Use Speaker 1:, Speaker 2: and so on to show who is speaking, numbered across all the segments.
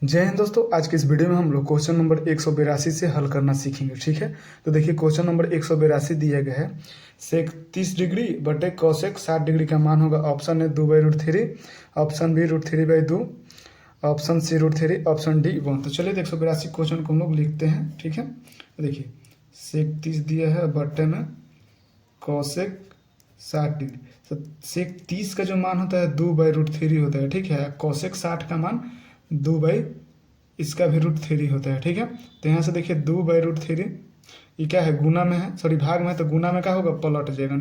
Speaker 1: जय हिंद दोस्तों। आज के इस वीडियो में हम लोग क्वेश्चन नंबर 182 से हल करना सीखेंगे। ठीक है, तो देखिए क्वेश्चन नंबर 182 दिया गया है। सेक 30 डिग्री बटे कॉसेक 60 डिग्री का मान होगा। ऑप्शन है 2/√3, option B √3/2, option C √3, option D 1। तो चलिए 182 क्वेश्चन को हम लोग लिखते हैं। ठीक है, तो देखिए सेक 30 दिया है, बटे में कॉसेक 60 डिग्री। तो सेक 30 का जो मान होता है 2/√3 होता है। ठीक है, कॉसेक 60 का मान 2 इसका भी √3 होता है। ठीक है, तो यहाँ से देखिए 2/√3 ये क्या है, गुना में है, सॉरी भाग में है, तो गुना में क्या होगा, पलट जाएगा,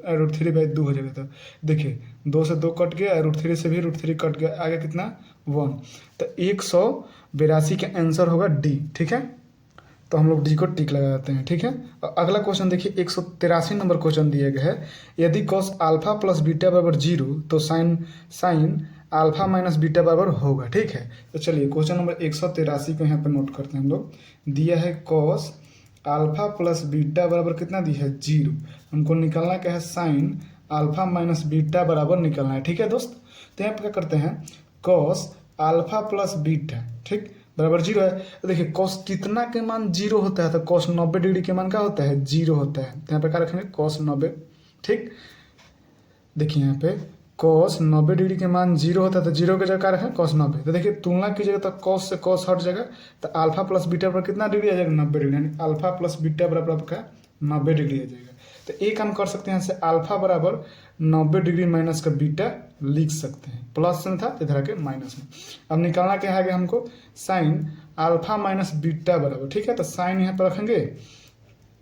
Speaker 1: √3/2 हो जाएगा। तो देखिए 2 से 2 कट गया, √3 से भी √3 कट गया, आगे कितना 1। तो 182 का आंसर होगा डी। ठीक है, तो हम लोग डी को टिक लगा देते हैं। ठीक है, और अगला क्वेश्चन देखिए 183 नंबर क्वेश्चन दिया गया है। यदि कॉस अल्फा प्लस बीटा बराबर 0 तो साइन अल्फा माइनस बीटा बराबर होगा। ठीक है, तो चलिए क्वेश्चन नंबर 183 को यहाँ पर नोट करते हैं हम लोग। दिया है कॉस अल्फा प्लस बीटा बराबर कितना दिया है 0। हमको निकालना क्या है, साइन अल्फा माइनस बीटा बराबर निकालना है। ठीक है दोस्त, तो यहाँ पर क्या करते हैं, कॉस अल्फा प्लस बीटा ठीक बराबर 0 है। तो देखिए कॉस कितना के मान 0 होता है, तो कॉस 90 डिग्री के मान क्या होता है 0 होता है। तो यहाँ पे क्या रखेंगे, कॉस 90। ठीक, देखिए यहाँ पे कॉस 90 डिग्री के मान 0 होता है, तो 0 की जगह क्या रखें, कॉस 90। तो देखिए तुलना कीजिएगा तो कॉस से कॉस हट जाएगा, तो अल्फा प्लस बीटा पर कितना डिग्री आ जाएगा, 90 डिग्री, यानी अल्फा प्लस बीटा बराबर आपका 90 डिग्री आ जाएगा। तो एक हम कर सकते हैं, यहाँ से अल्फा बराबर 90 डिग्री माइनस का बीटा लिख सकते हैं। प्लस में था, इधर आके माइनस में। अब निकालना क्या है हमको, साइन अल्फा माइनस बीटा बराबर। ठीक है, तो साइन यहाँ पर रखेंगे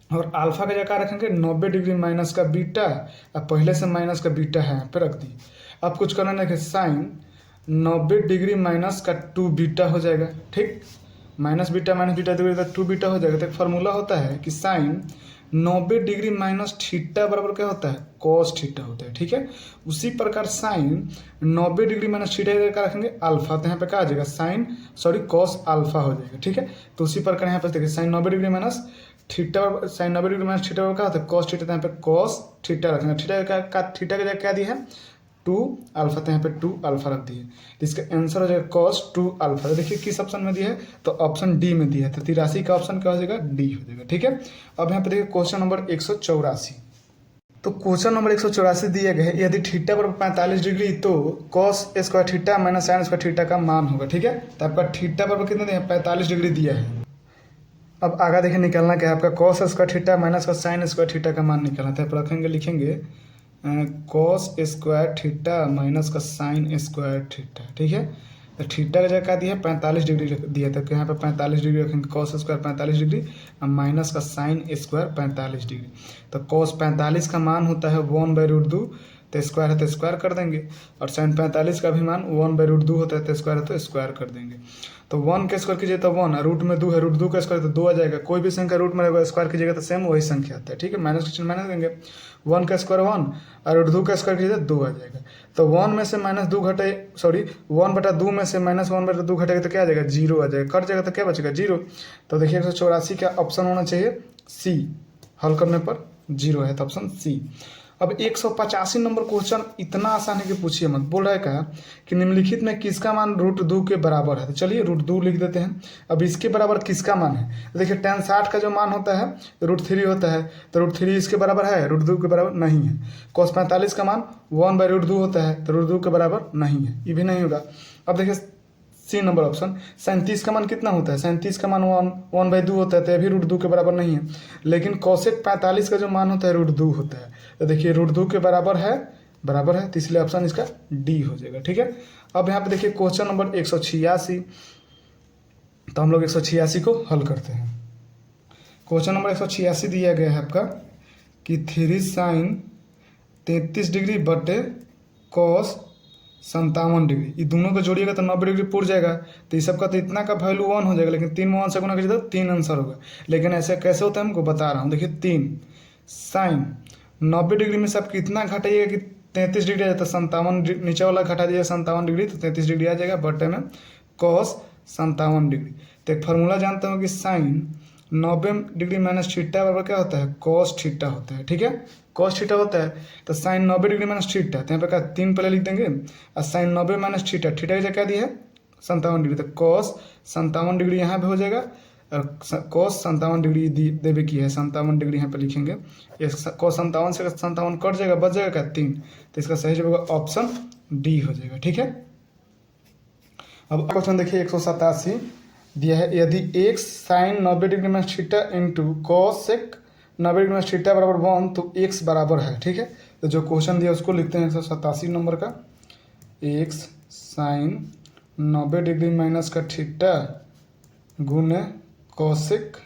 Speaker 1: और अल्फा का जगह रखेंगे 90 डिग्री माइनस का बीटा। अब पहले से माइनस का बीटा है यहाँ पे रख दी। अब कुछ करना नहीं, साइन 90 डिग्री माइनस का 2 बीटा हो जाएगा। ठीक, माइनस बीटा डिग्री तो 2 बीटा हो जाएगा। तो एक फार्मूला होता है कि साइन 90 डिग्री माइनस थीटा बराबर क्या होता है, कॉस थीटा होता है। ठीक है, उसी प्रकार साइन 90 डिग्री माइनस थीटा का रखेंगे अल्फा, तो यहाँ पे क्या आ जाएगा, कॉस अल्फा हो जाएगा। ठीक है, तो उसी प्रकार यहाँ पे देखिए sine 90 degree minus theta, sine 90 degree minus theta क्या होता है, कॉस थीटा। तो यहाँ पे कॉस थीटा रखेंगे। थीटा का जगह क्या दिया है 2 अल्फा, तो यहाँ पे 2 अल्फा रख दिए। तो इसका आंसर हो जाएगा कॉस 2 अल्फा। तो देखिए किस ऑप्शन में दिया है, तो ऑप्शन डी में दिया है। तो 83 का ऑप्शन क्या हो जाएगा, डी हो जाएगा। ठीक है, अब यहाँ पे देखिए क्वेश्चन नंबर 184। तो क्वेश्चन नंबर 184 दिया गया है, यदि थीटा बराबर 45 डिग्री तो cos square theta minus sine square theta का मान होगा। ठीक है, तो आपका थीटा बराबर कितना दिया है, 45 डिग्री दिया है। अब आगे देखिए निकालना क्या है, आपका कॉस स्क्वायर थीटा माइनस का साइन स्क्वायर थीटा का मान निकालना था। रखेंगे, लिखेंगे कॉस स्क्वायर थीटा माइनस का साइन स्क्वायर थीटा। ठीक है, तो थीटा का जगह क्या दिया है, 45 डिग्री दिया था, तो यहाँ पे 45 डिग्री रखेंगे, कॉस स्क्वायर 45 डिग्री और माइनस का साइन स्क्वायर 45 डिग्री। तो कॉस 45 का मान होता है 1/√2, तो स्क्वायर है तो स्क्वायर कर देंगे, और साइन 45 का भी मान 1/√2 होता है, तो स्क्वायर है तो स्क्वायर कर देंगे। तो 1 का स्क्वायर कीजिए तो 1, रूट में 2 है, √2 का स्क्वायर तो 2 आ जाएगा। कोई भी संख्या रूट में रहेगा स्क्वायर कीजिएगा तो सेम वही संख्या आता है। ठीक है, माइनस का चिन्ह माइनस देंगे, 1 का स्क्वायर 1 और √2 का स्क्वायर कीजिए तो 2 आ जाएगा। तो 1 में से -2 घटे, 1/2 में से -1/2 घटेगा तो क्या आ जाएगा, 0 आ जाएगा। कट जाएगा तो क्या बचेगा, 0। तो देखिए 184 का ऑप्शन होना चाहिए सी, हल करने पर 0 है तो ऑप्शन सी। अब 185 नंबर क्वेश्चन इतना आसान है कि पूछिए मत। बोल रहा है क्या कि निम्नलिखित में किसका मान √2 के बराबर है। तो चलिए √2 लिख देते हैं। अब इसके बराबर किसका मान है, तो देखिए tan 60 का जो मान होता है √3 होता है, तो √3 इसके बराबर है, √2 के बराबर नहीं है। cos 45 का मान 1/√2 होता है, तो √2 के बराबर नहीं है, ये भी नहीं होगा। अब देखिए सी नंबर ऑप्शन, 37 का मान कितना होता है, 37 का मान 1/2 होता है, तो ये भी √2 के बराबर नहीं है। लेकिन कोसेक 45 का जो मान होता है √2 होता है, तो देखिए √2 के बराबर है, तो इसलिए ऑप्शन इसका डी हो जाएगा। ठीक है, अब यहाँ पे देखिए क्वेश्चन नंबर 186। तो हम लोग 186 को हल करते हैं। क्वेश्चन नंबर 186 दिया गया है आपका कि 3 साइन 33 डिग्री बटे कॉस 57 डिग्री, ये दोनों को जोड़िएगा तो 90 डिग्री पूर जाएगा। तो इस सबका तो इतना का वैल्यू 1 हो जाएगा, लेकिन 3 में 1 से गुना कीजिए तो 3 आंसर होगा। लेकिन ऐसे कैसे होता है हमको बता रहा हूँ। देखिए 3 साइन 90 डिग्री में से आप कितना घटाइएगा कि 33 डिग्री आ जाता है, 57, नीचे वाला घटा दीजिए 57 डिग्री तो 33 डिग्री आ जाएगा, बटे में कॉस 57 डिग्री। तो एक फार्मूला जानते हो कि साइन 90 डिग्री माइनस थीटा बराबर क्या होता है, कॉस थीटा होता है। ठीक है, कॉस थीटा होता है, तो साइन 90 डिग्री माइनस थीटा, तो यहाँ पे क्या 3 पहले लिख देंगे, और साइन 90 माइनस थीटा, थीटा की जगह क्या दिया है 57 डिग्री, तो कॉस 57 डिग्री यहाँ पे हो जाएगा और कॉस 57 डिग्री देवे की है, 57 डिग्री यहाँ पे लिखेंगे। ये कॉस 57 से 57 कट जाएगा, बच जाएगा क्या 3, तो इसका सही जवाब होगा ऑप्शन डी हो जाएगा। ठीक है, अब क्वेश्चन देखिए 187 दिया है, यदि x साइन 90 डिग्री में theta into cosec 90 degree में थीटा बराबर 1 तो x बराबर है। ठीक है, तो जो क्वेश्चन दिया उसको लिखते हैं 187 नंबर का, x साइन 90 डिग्री माइनस का थीटा गुने कॉसेक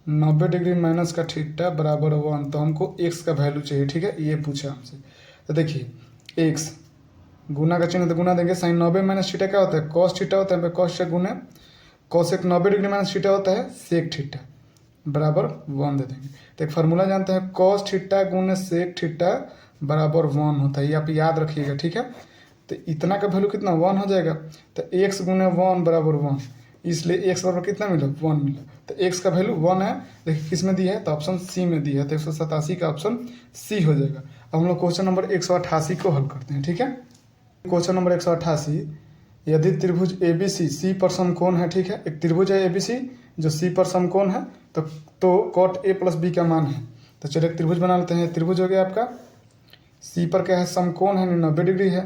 Speaker 1: 90 डिग्री माइनस का थीटा बराबर 1, तो हमको x का वैल्यू चाहिए। ठीक है, ये पूछा हमसे, तो देखिए x गुना का चिन्ह तो गुना देंगे, साइन 90 माइनस थीटा क्या होता है, कॉस थीटा होता है, कॉस से गुने कॉसेक 90 डिग्री माइनस थीटा होता है सेक थीटा बराबर 1 दे देंगे। तो एक फार्मूला जानते हैं, कॉस थीटा गुने सेक थीटा बराबर 1 होता है, ये आप याद रखिएगा। ठीक है, तो इतना का वैल्यू कितना 1 हो जाएगा, तो x गुने 1 बराबर 1, इसलिए x बराबर कितना मिला 1 मिला, तो x का वैल्यू 1 है। देखिए किस में दिया है, तो ऑप्शन सी में दिया है, तो 187 का ऑप्शन सी हो जाएगा। अब हम लोग क्वेश्चन नंबर 188 को हल करते हैं। ठीक है, क्वेश्चन नंबर 188, यदि त्रिभुज ABC C पर समकोण है। ठीक है, एक त्रिभुज है ABC जो C पर समकोण है, तो cot A प्लस B का मान है। तो चलिए एक त्रिभुज बना लेते हैं। त्रिभुज हो गया आपका C पर क्या है, समकोण है 90 डिग्री है,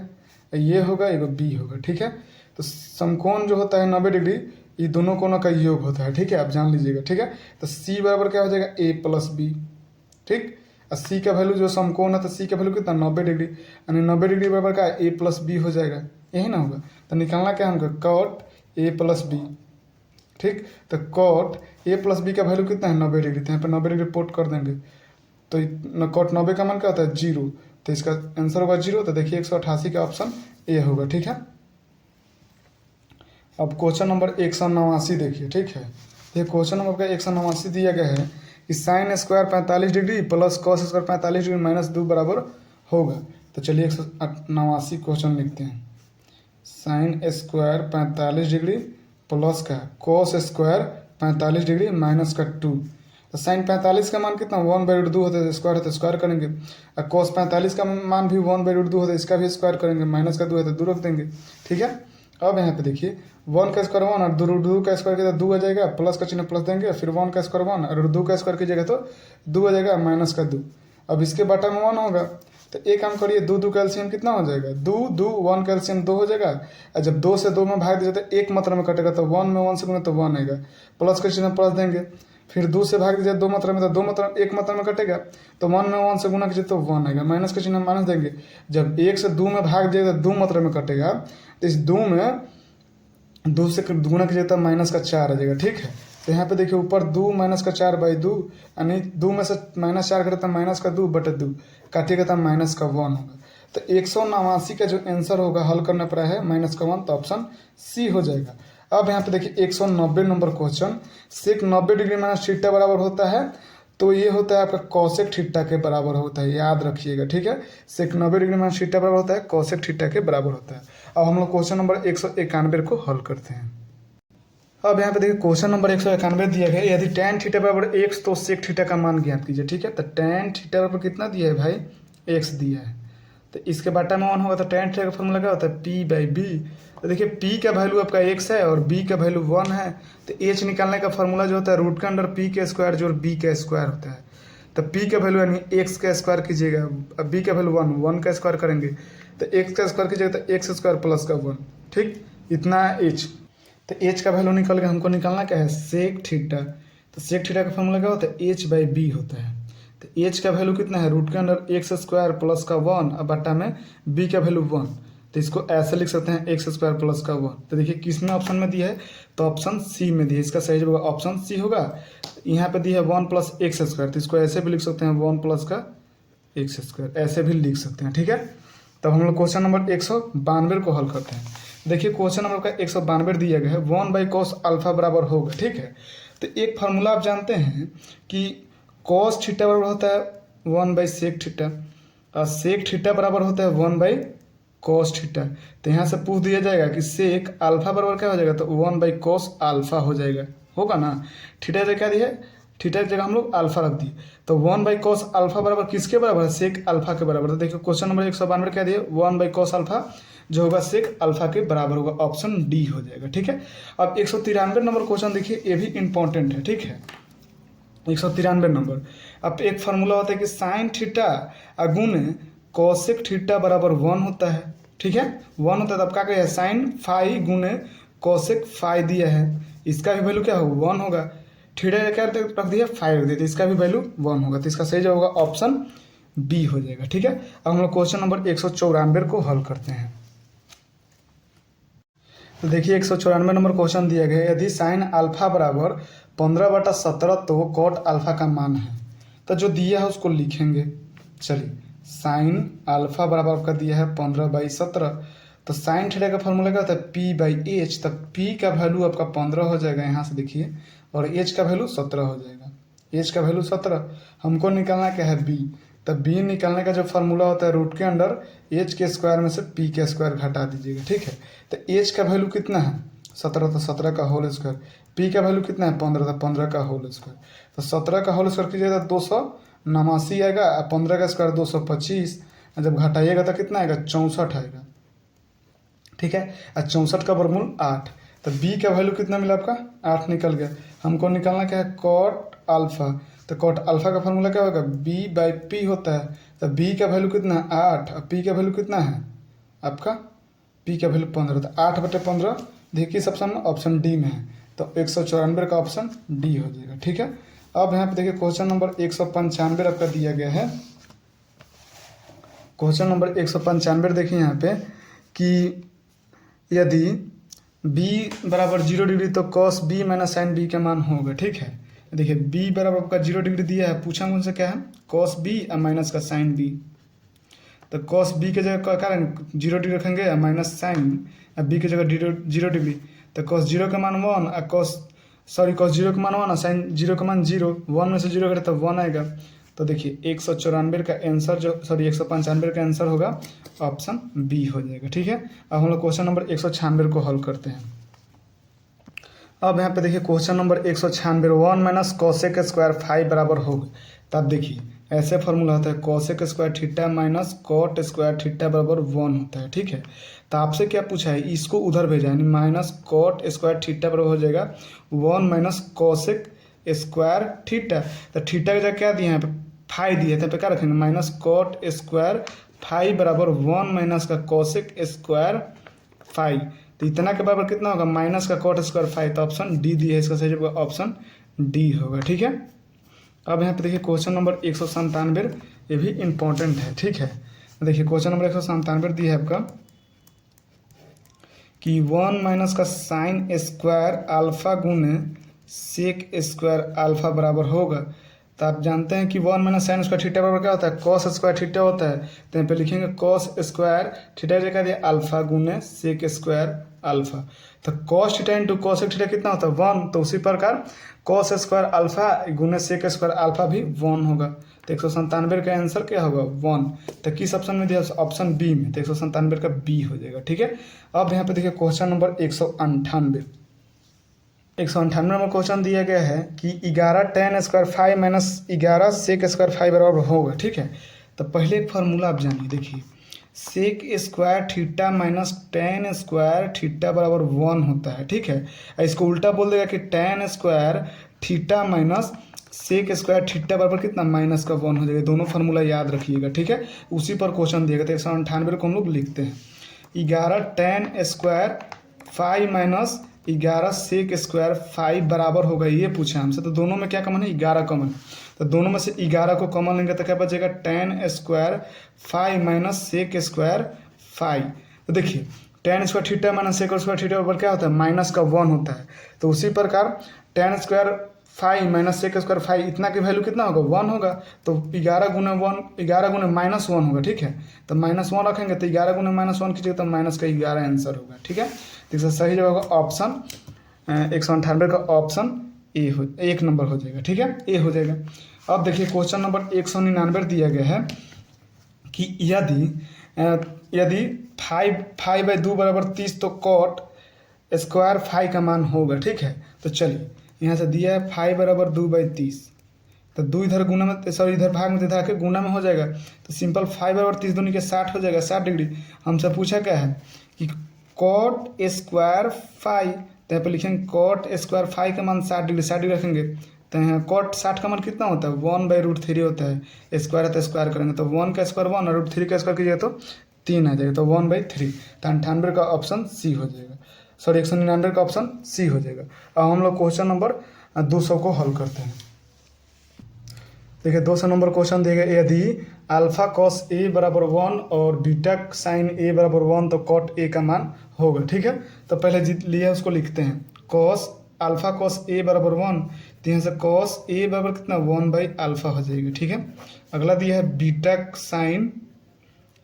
Speaker 1: ये होगा एगो B होगा। ठीक है, तो समकोण जो होता है 90 डिग्री, ये दोनों कोणों का योग होता है। ठीक है, आप जान लीजिएगा। ठीक है, तो C बराबर क्या हो जाएगा A प्लस B। ठीक, और C का वैल्यू जो समकोण है, तो C का वैल्यू कितना 90 डिग्री, यानी 90 डिग्री बराबर का A प्लस B हो जाएगा, यही ना होगा। तो निकालना क्या हमको, कॉट A प्लस B। ठीक, तो कॉट A प्लस B का वैल्यू कितना है 90 डिग्री, तो यहाँ पर 90 डिग्री पुट कर देंगे, तो कॉट 90 का मान क्या होता है 0, तो इसका आंसर होगा 0। तो देखिए 188 का ऑप्शन ए होगा। ठीक है, अब क्वेश्चन नंबर 189 देखिए। ठीक है, ये क्वेश्चन नंबर का 189 दिया गया है कि sine square 45 degree plus cos square 45 degree minus 2 बराबर होगा। तो चलिए 189 क्वेश्चन लिखते हैं, साइन स्क्वायर 45 डिग्री प्लस का कॉस स्क्वायर 45 डिग्री माइनस का 2। तो साइन 45 का मान कितना 1/2 होता है, स्क्वायर है तो स्क्वायर करेंगे, और कॉस 45 का मान भी 1/2 होता है, इसका भी स्क्वायर करेंगे, माइनस का 2 है तो 2 रख देंगे। ठीक है, अब यहाँ पे देखिए 1 का स्क्वायर 1 और 2 का स्क्वायर किया तो 2 आ जाएगा, प्लस का चिन्ह प्लस देंगे, फिर 1 का स्क्वायर 1 और 2 का स्क्वायर कीजिएगा तो 2 आ जाएगा, माइनस का 2। अब इसके बटा में 1 होगा, तो एक काम करिए 2 का एलसीएम कितना हो जाएगा 2 1 का एलसीएम 2 हो जाएगा, और जब 2 से 2 में भाग दीजिए तो एक मात्रा में कटेगा, तो 1 में 1 से गुना तो 1 आएगा, प्लस का चिन्ह प्लस देंगे, फिर 2 से भाग दीजिए 2 मात्रा में तो 2 मात्रा एक मात्रा में कटेगा, तो 1 में 1 से गुना कीजिए तो 1 आएगा, माइनस का चिन्ह माइनस देंगे, जब 1 से 2 में भाग दिएगा तो 2 मात्रा में कटेगा, तो इस 2 में 2 से गुना कीजिए तो माइनस का 4 आ जाएगा। ठीक है, तो यहाँ पे देखिए ऊपर 2 माइनस का 4/2, यानी 2 में से माइनस 4 करें तो माइनस का 2/2 काटिएगा तो माइनस का 1 होगा। तो 189 का जो आंसर होगा हल करना पड़ा है माइनस का 1, तो ऑप्शन सी हो जाएगा। अब यहाँ पे देखिए 190 नंबर क्वेश्चन, सेक 90 डिग्री माइनस थीटा बराबर होता है, तो ये होता है आपका कॉसेक थीटा के बराबर होता है, याद रखिएगा। ठीक है, सेक 90 डिग्री माइनस थीटा बराबर होता है कॉसेक थीटा के बराबर होता है। अब हम लोग क्वेश्चन नंबर 191 को हल करते हैं। अब यहाँ पे देखिए क्वेश्चन नंबर 191 दिया गया है, यदि tan थीटा बराबर x तो सेक थीटा का मान ज्ञात कीजिए। ठीक है, तो tan थीटा बराबर कितना दिया है भाई x दिया है, तो इसके बाटा में 1 होगा, तो tan थीटा का फॉर्मूला क्या होता है p/b। तो देखिए p का वैल्यू आपका x है और b का वैल्यू 1 है, तो h निकालने का फॉर्मूला जो होता है रूट के अंडर p का स्क्वायर जोड़ b का स्क्वायर होता है। तो p का वैल्यू यानी x का स्क्वायर कीजिएगा, अब b का वैल्यू 1 का स्क्वायर करेंगे, तो x का स्क्वायर कीजिएगा तो x स्क्वायर प्लस का 1। ठीक, इतना है h, तो h का वैल्यू निकल गया, हमको निकालना क्या है सेक थीटा। तो सेक थीटा का फॉर्मूला क्या होता है h/b होता है, तो h का वैल्यू कितना है रूट के अंडर x स्क्वायर प्लस का 1 और बटा में b का वैल्यू 1, तो इसको ऐसे लिख सकते हैं x स्क्वायर प्लस का 1। तो देखिए किसमें ऑप्शन में दिया है, तो ऑप्शन सी में दिया है, इसका सही जवाब ऑप्शन सी होगा। यहाँ पे दिया है 1 प्लस x स्क्वायर, तो इसको ऐसे भी लिख सकते हैं 1 प्लस का x स्क्वायर, ऐसे भी लिख सकते हैं। ठीक है, तब हम लोग क्वेश्चन नंबर 192 को हल करते हैं। देखिए क्वेश्चन नंबर का 192 दिया गया है 1/cos अल्फा बराबर होगा। ठीक है, तो एक फार्मूला आप जानते हैं कि cos थीटा बराबर होता है 1/sec थीटा और sec थीटा बराबर होता है 1/cos थीटा। तो यहाँ से पूछ दिया जाएगा कि sec अल्फा बराबर क्या हो जाएगा, तो 1/cos अल्फा हो जाएगा, होगा ना। थीटा जगह क्या दिया है, थीटा की जगह हम लोग अल्फा रख दिए, तो 1/cos अल्फा बराबर किसके बराबर है, सेक अल्फा के बराबर। तो देखिए क्वेश्चन नंबर 192 क्या दिया 1/cos अल्फा जो होगा सेक अल्फा के बराबर होगा, ऑप्शन डी हो जाएगा। ठीक है। अब 193 नंबर क्वेश्चन देखिए, ये भी इंपॉर्टेंट है। ठीक है, 193 नंबर। अब एक फार्मूला होता है कि साइन थीटा गुने कोसेक थीटा बराबर 1 होता है। ठीक है, 1 होता है, तब क्या कहे साइन फाई गुने कोसेक फाई दिया है, इसका भी वैल्यू क्या होगा 1 होगा। थीटा क्या रख दिया 5 रख दिया, तो इसका भी वैल्यू 1 होगा, तो इसका सही जो होगा ऑप्शन बी हो जाएगा। ठीक है। अब हम लोग क्वेश्चन नंबर 194 को हल करते हैं। तो देखिए 194 नंबर क्वेश्चन दिया गया है, यदि साइन अल्फा बराबर 15/17 तो कॉट अल्फा का मान है। तो जो दिया है उसको लिखेंगे। चलिए, साइन अल्फा बराबर आपका दिया है 15/17, तो साइन थीटा का फॉर्मूला क्या होता है P/H, तब P का वैल्यू आपका 15 हो जाएगा यहाँ से देखिए, और H का वैल्यू 17 हो जाएगा। H का वैल्यू 17, हमको निकालना क्या है B, तब B निकालने का जो फार्मूला होता है रूट के अंडर H के स्क्वायर में से P के स्क्वायर घटा दीजिएगा। ठीक है, तो H का वैल्यू कितना है 17, तो 17 का होल स्क्वायर, P का वैल्यू कितना है 15, तो 15 का होल स्क्वायर, तो 17 का होल स्क्वायर कीजिएगा तो 289 आएगा, 15 का स्क्वायर 225, जब घटाइएगा तो कितना आएगा 64 आएगा। ठीक है, और 64 का वर्गमूल 8, तो B का वैल्यू कितना मिला आपका 8 निकल गया। हमको निकालना क्या है कॉट अल्फा, तो कॉट अल्फा का फॉर्मूला क्या होगा B/P होता है, तो B का वैल्यू कितना है 8 और P का वैल्यू कितना है आपका P का वैल्यू 15, तो 8/15 देखिए किस ऑप्शन में, ऑप्शन डी में है, तो 194 का ऑप्शन डी हो जाएगा। ठीक है। अब यहाँ पे देखिए क्वेश्चन नंबर 195 आपका दिया गया है। क्वेश्चन नंबर 195 देखिए यहाँ पे कि यदि b बराबर 0 डिग्री तो cos b minus sine b का मान होगा। ठीक है, देखिए b बराबर आपका 0 डिग्री दिया है, पूछा मुझसे क्या है कॉस b और माइनस का साइन b, तो कॉस b के जगह क्या 0 डिग्री रखेंगे और माइनस साइन b की जगह 0 डिग्री, तो कॉस 0 का मान 1 और कॉस 0 का मान 1 और साइन 0 का मान 0, 1 में से 0 करें तो 1 आएगा। तो देखिए 194 का आंसर 195 का आंसर होगा ऑप्शन बी हो जाएगा। ठीक है। अब हम लोग क्वेश्चन नंबर 196 को हल करते हैं। अब यहाँ पे देखिए question number 196, 1 minus cosec square 5 बराबर होगा। तब देखिए ऐसे फॉर्मूला होता है cosec square theta minus cot square theta बराबर 1 होता है। ठीक है, तो आपसे क्या पूछा है इसको उधर भेजा, यानी माइनस कॉट स्क्वायर थीटा बराबर हो जाएगा 1 माइनस कोसेक स्क्वायर थीटा, तो थीटा का जगह क्या दिया है यहाँ पे 5 दिया है, तो क्या रखेंगे माइनस कॉट स्क्वायर 5 बराबर 1 माइनस का कोसेक स्क्वायर 5, तो इतना के बराबर कितना होगा माइनस का कॉट स्क्वायर 5, तो ऑप्शन डी दिया है, इसका सही जवाब ऑप्शन डी होगा। ठीक है। अब यहाँ पे देखिए क्वेश्चन नंबर 197, ये भी इम्पोर्टेंट है। ठीक है, देखिए क्वेश्चन नंबर 197 दिया है आपका कि 1 माइनस का साइन स्क्वायर अल्फा गुने सेक स्क्वायर अल्फा बराबर होगा। तो आप जानते हैं कि 1 माइनस साइन स्क्वायर थीटा बराबर क्या होता है कॉस स्क्वायर थीटा होता है, तो यहाँ पे लिखेंगे कॉस स्क्वायर थीटा जगह दिया अल्फा गुने सेक स्क्वायर अल्फा, तो cos theta into cosec theta कितना होता है 1, तो उसी प्रकार कॉस स्क्वायर अल्फा गुने सेक स्क्वायर अल्फा भी 1 होगा, तो 197 का आंसर क्या होगा 1, तो किस ऑप्शन में दिया ऑप्शन बी में, तो 197 का बी हो जाएगा। ठीक है। अब यहाँ पे देखिए क्वेश्चन नंबर 198 नंबर क्वेश्चन दिया गया है कि 11 tan square 5 minus 11 sec square 5 बराबर होगा। ठीक है, तो पहले एक फार्मूला आप जानिए, देखिए sec square theta minus tan square theta बराबर 1 होता है। ठीक है, इसको उल्टा बोल देगा कि tan square theta minus sec square theta बराबर कितना माइनस का 1 हो जाएगा, दोनों फार्मूला याद रखिएगा। ठीक है, उसी पर क्वेश्चन दिएगा, तो 198 को हम लोग लिखते हैं 11 tan square 5 minus 11 sec square 5 बराबर होगा, ये पूछा हमसे, तो दोनों में क्या कॉमन है 11 कॉमन, तो दोनों में से 11 को कॉमन लेंगे तो क्या बचेगा tan square 5 minus sec square 5, तो देखिए tan square theta minus sec square theta बराबर क्या होता है माइनस का 1 होता है, तो उसी प्रकार tan square 5 minus sec square 5 इतना की वैल्यू कितना होगा 1 होगा, तो 11 गुने 1 होगा। ठीक है, तो -1 रखेंगे तो 11 गुने -1 कीजिएगा तो माइनस का 11 आंसर होगा। ठीक है, तो इसका सही जवाब होगा ऑप्शन 198 का ऑप्शन ए हो 1 नंबर हो जाएगा। ठीक है, ए हो जाएगा। अब देखिए क्वेश्चन नंबर 199 दिया गया है कि यदि 5/2 बराबर 30 तो कॉट स्क्वायर 5 का मान होगा। ठीक है, तो चलिए यहाँ से दिया है 5 बराबर 2/30, तो 2 इधर गुना में, सॉरी इधर भाग में, इधर आके गुना में हो जाएगा। तो सिंपल 5 बराबर 30 दूनी के 60 हो जाएगा, 60 डिग्री। हमसे पूछा क्या है कि कॉट स्क्वायर फाइव, तो यहाँ पर लिखेंगे कॉट स्क्वायर फाइव का मान 60 डिग्री, 60 डिग्री रखेंगे। तो यहाँ कॉट 60 का मान कितना होता है, 1/√3 होता है। स्क्वायर है तो स्क्वायर करेंगे, तो 1 का स्क्वायर 1 और √3 का स्क्वायर कीजिएगा तो 3 आ जाएगा, तो 1/3। तो 98 का ऑप्शन सी हो जाएगा, सॉरी 199 का ऑप्शन सी हो जाएगा। अब हम लोग क्वेश्चन नंबर 200 को हल करते हैं। देखिए 200 नंबर क्वेश्चन दिया गया, यदि अल्फा कॉस ए बराबर 1 और बीटा साइन ए बराबर 1 तो कॉट ए का मान होगा। ठीक है, तो पहले जीत लिया उसको लिखते हैं, कॉस अल्फा कॉस ए बराबर 1, तो यहाँ से कॉस ए बराबर कितना 1/अल्फा हो जाएगी। ठीक है, अगला दिया है बीटा साइन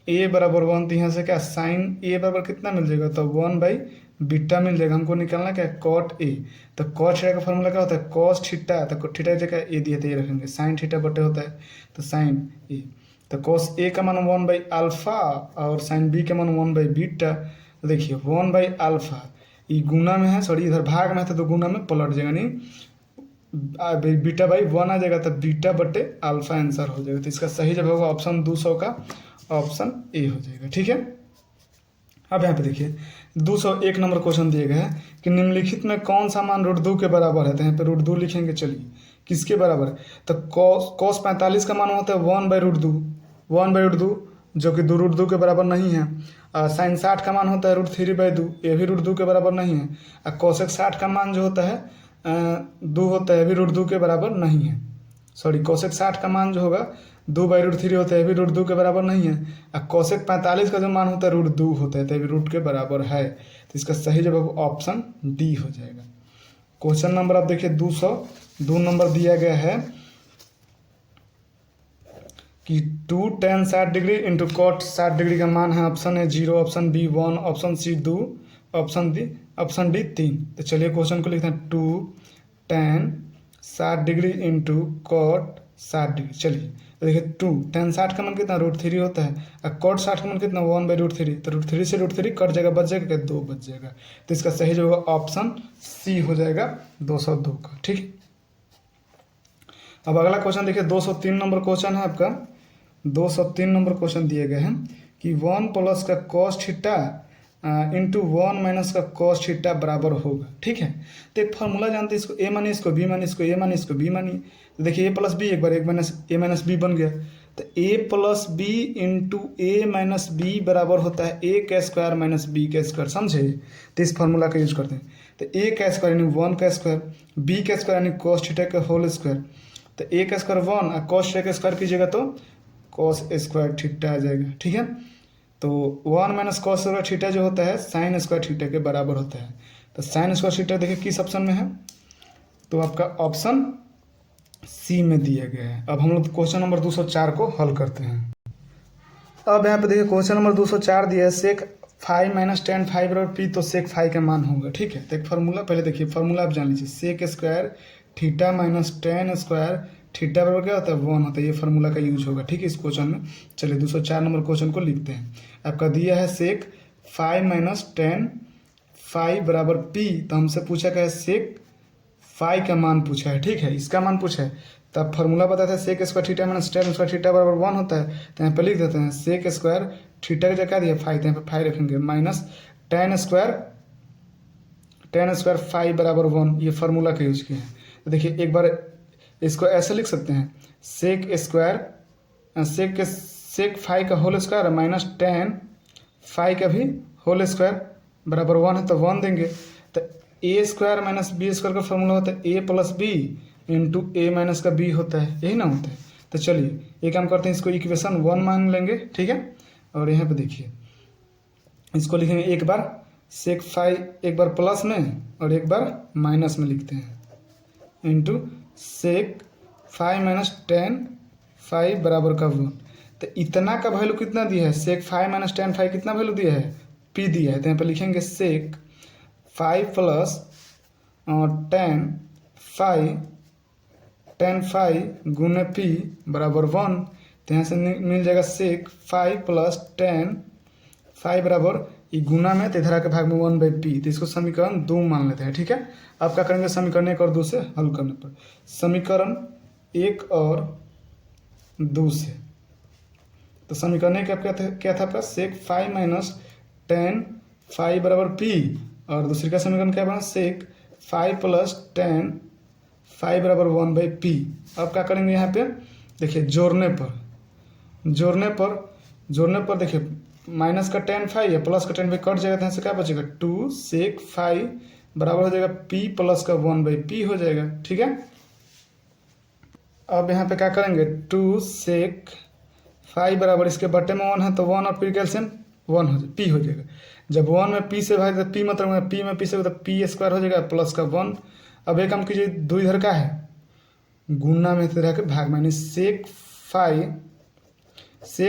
Speaker 1: ए बराबर 1, तो यहाँ से क्या साइन ए बराबर कितना मिल जाएगा, तो 1/बीटा मिल जाएगा। हमको निकालना क्या है, कॉट ए। तो कॉट थीटा का फॉर्मूला क्या होता है, कॉस थीटा, तो थीटा की जगह ए दिया तो ये रखेंगे, साइन थीटा बटे होता है तो साइन ए। तो कॉस ए का मान 1/अल्फा और साइन बी का मान 1/बीटा। तो देखिए 1/अल्फा ये गुना में है, सॉरी इधर भाग में है तो गुना में पलट जाएगा, नहीं बीटा बाई 1 आ जाएगा, तो बीटा बटे अल्फा आंसर हो जाएगा। तो इसका सही जवाब होगा ऑप्शन 200 का ऑप्शन ए हो जाएगा। ठीक है, अब यहाँ पे देखिए 201 नंबर क्वेश्चन दिए गए हैं कि निम्नलिखित में कौन सा मान √2 के बराबर है। तो यहाँ पे √2 लिखेंगे, चलिए किसके बराबर है, तो cos 45 का मान होता है 1/√2, 1/√2 जो कि 2√2 के बराबर नहीं है। साइन 60 का मान होता है √3/2, ये भी √2 के बराबर नहीं है। और कोसेक 60 का मान जो होता है 2 होता है, भी √2 के बराबर नहीं है। सॉरी कोसेक 60 का मान जो होगा 2/√3 होता है, भी √2 के बराबर नहीं है। और कोसेक 45 का जो मान होता है √2 होता है, तो भी रूट के बराबर है। तो इसका सही जवाब ऑप्शन डी हो जाएगा। क्वेश्चन नंबर आप देखिए 202 नंबर दिया गया है कि 2 tan 60 degree into cot 60 degree का मान है, ऑप्शन है 0, option B 1, option C 2, option D 3। तो चलिए क्वेश्चन को लिखते हैं 2 tan 60 degree into cot 60 degree. चलिए तो देखिए 2 tan 60 का मान कितना √3 होता है, और कॉट 60 का मान कितना 1/√3, तो √3 से √3 कट जाएगा, बच जाएगा क्या 2 बच जाएगा। तो इसका सही जो होगा ऑप्शन सी हो जाएगा 202 का। ठीक है, अब अगला क्वेश्चन देखिए 203 नंबर क्वेश्चन है आपका। 203 नंबर क्वेश्चन दिए गए हैं कि 1 प्लस का कॉस थीटा इंटू 1 माइनस का कॉस थीटा बराबर होगा। ठीक है, तो एक फार्मूला जानते हैं, इसको ए मानी, इसको बी मानी, इसको ए मानी, इसको बी मानी। तो देखिए ए प्लस बी, एक बार ए माइनस बी बन गया, तो A plus B into A minus B बराबर होता है ए का स्क्वायर माइनस बी का स्क्वायर। समझे, तो इस फार्मूला का यूज करते हैं। तो ए का स्क्वायर यानी 1 का स्क्वायर, बी का स्क्वायर यानी कॉस थीटा का होल स्क्वायर। तो ए का स्क्वायर 1 और कॉस थीटा का स्क्वायर कीजिएगा तो कॉस स्क्वायर थीटा आ जाएगा। ठीक है, तो 1 माइनस कॉस स्क्वायर थीटा जो होता है साइन स्क्वायर थीटा के बराबर होता है। तो साइन स्क्वायर थीटा देखिए किस ऑप्शन में है, तो आपका ऑप्शन सी में दिया गया है। अब हम लोग क्वेश्चन नंबर 204 को हल करते हैं। अब यहाँ पे देखिए क्वेश्चन नंबर 204 दिया है, सेक 5 माइनस टेन 5 बराबर पी, तो सेक 5 का मान होगा। ठीक है, तो एक फार्मूला पहले देखिए, फार्मूला आप जान लीजिए, sec square theta minus tan square theta बराबर क्या होता है 1 होता है, ये फार्मूला का यूज होगा। ठीक है, इस क्वेश्चन में। चलिए 204 नंबर क्वेश्चन को लिखते हैं। आपका दिया है सेक 5 माइनस टेन 5 बराबर पी, तो हमसे पूछा क्या है सेक 5 का मान पूछा है। ठीक है, इसका मान पूछा है, तो आप फार्मूला बताते हैं sec square theta minus tan square theta बराबर 1 होता है। तो यहाँ पे लिख देते हैं सेक स्क्वायर थीटा की जगह क्या दिया 5, तो यहाँ पे 5 रखेंगे, माइनस टेन स्क्वायर 5 बराबर 1, ये फार्मूला का यूज किया है। तो देखिए एक बार इसको ऐसे लिख सकते हैं, सेक स्क्वायर सेक 5 का होल स्क्वायर माइनस टेन 5 का भी होल स्क्वायर बराबर 1 है, तो 1 देंगे। तो A square minus B square का फॉर्मूला होता है A plus B into A minus का बी होता है, यही ना होता है। तो चलिए एक काम करते हैं, इसको इक्वेशन 1 मान लेंगे। ठीक है, और यहाँ पे देखिए इसको लिखेंगे एक बार सेक 5 एक बार प्लस में और एक बार माइनस में लिखते हैं, इंटू सेक 5 माइनस टेन 5 बराबर का 1। तो इतना का वैल्यू कितना दिया है, सेक 5 माइनस टेन 5 कितना वैल्यू दिया है, पी दिया है। तो यहाँ पे लिखेंगे सेक 5 प्लस टेन 5 गुने पी बराबर 1। तो यहाँ से मिल जाएगा सेक 5 प्लस टेन 5 बराबर ये गुना में, तो इधर आके भाग में 1/p, तो इसको समीकरण 2 मान लेते हैं। ठीक है, अब क्या करेंगे, समीकरण 1 और 2 से हल करने पर समीकरण एक और दो से। तो समीकरण क्या क्या था आपका, सेक फाइव माइनस टेन फाइव बराबर पी, और दूसरी का समीकरण क्या बना, सेक फाइव प्लस टेन फाइव बराबर वन बाई पी। अब क्या करेंगे यहाँ पे, देखिए जोड़ने पर देखिए माइनस का टेन फाइव है, प्लस का टेन फाइव कट जाएगा, तो यहाँ से क्या बचेगा, टू सेक फाइव बराबर हो जाएगा पी प्लस का वन बाई पी हो जाएगा। ठीक है, अब यहाँ पे क्या करेंगे, टू सेक फाइव बराबर इसके बटे में वन है तो वन और पी कैल्सियम वन हो जाए पी हो जाएगा। जब वन में पी से भाग तो पी मतलब पी में पी से तो पी स्क्वायर हो जाएगा प्लस का वन। अब एक काम कीजिए, दो इधर का है गुना में इधर के भाग में, सेक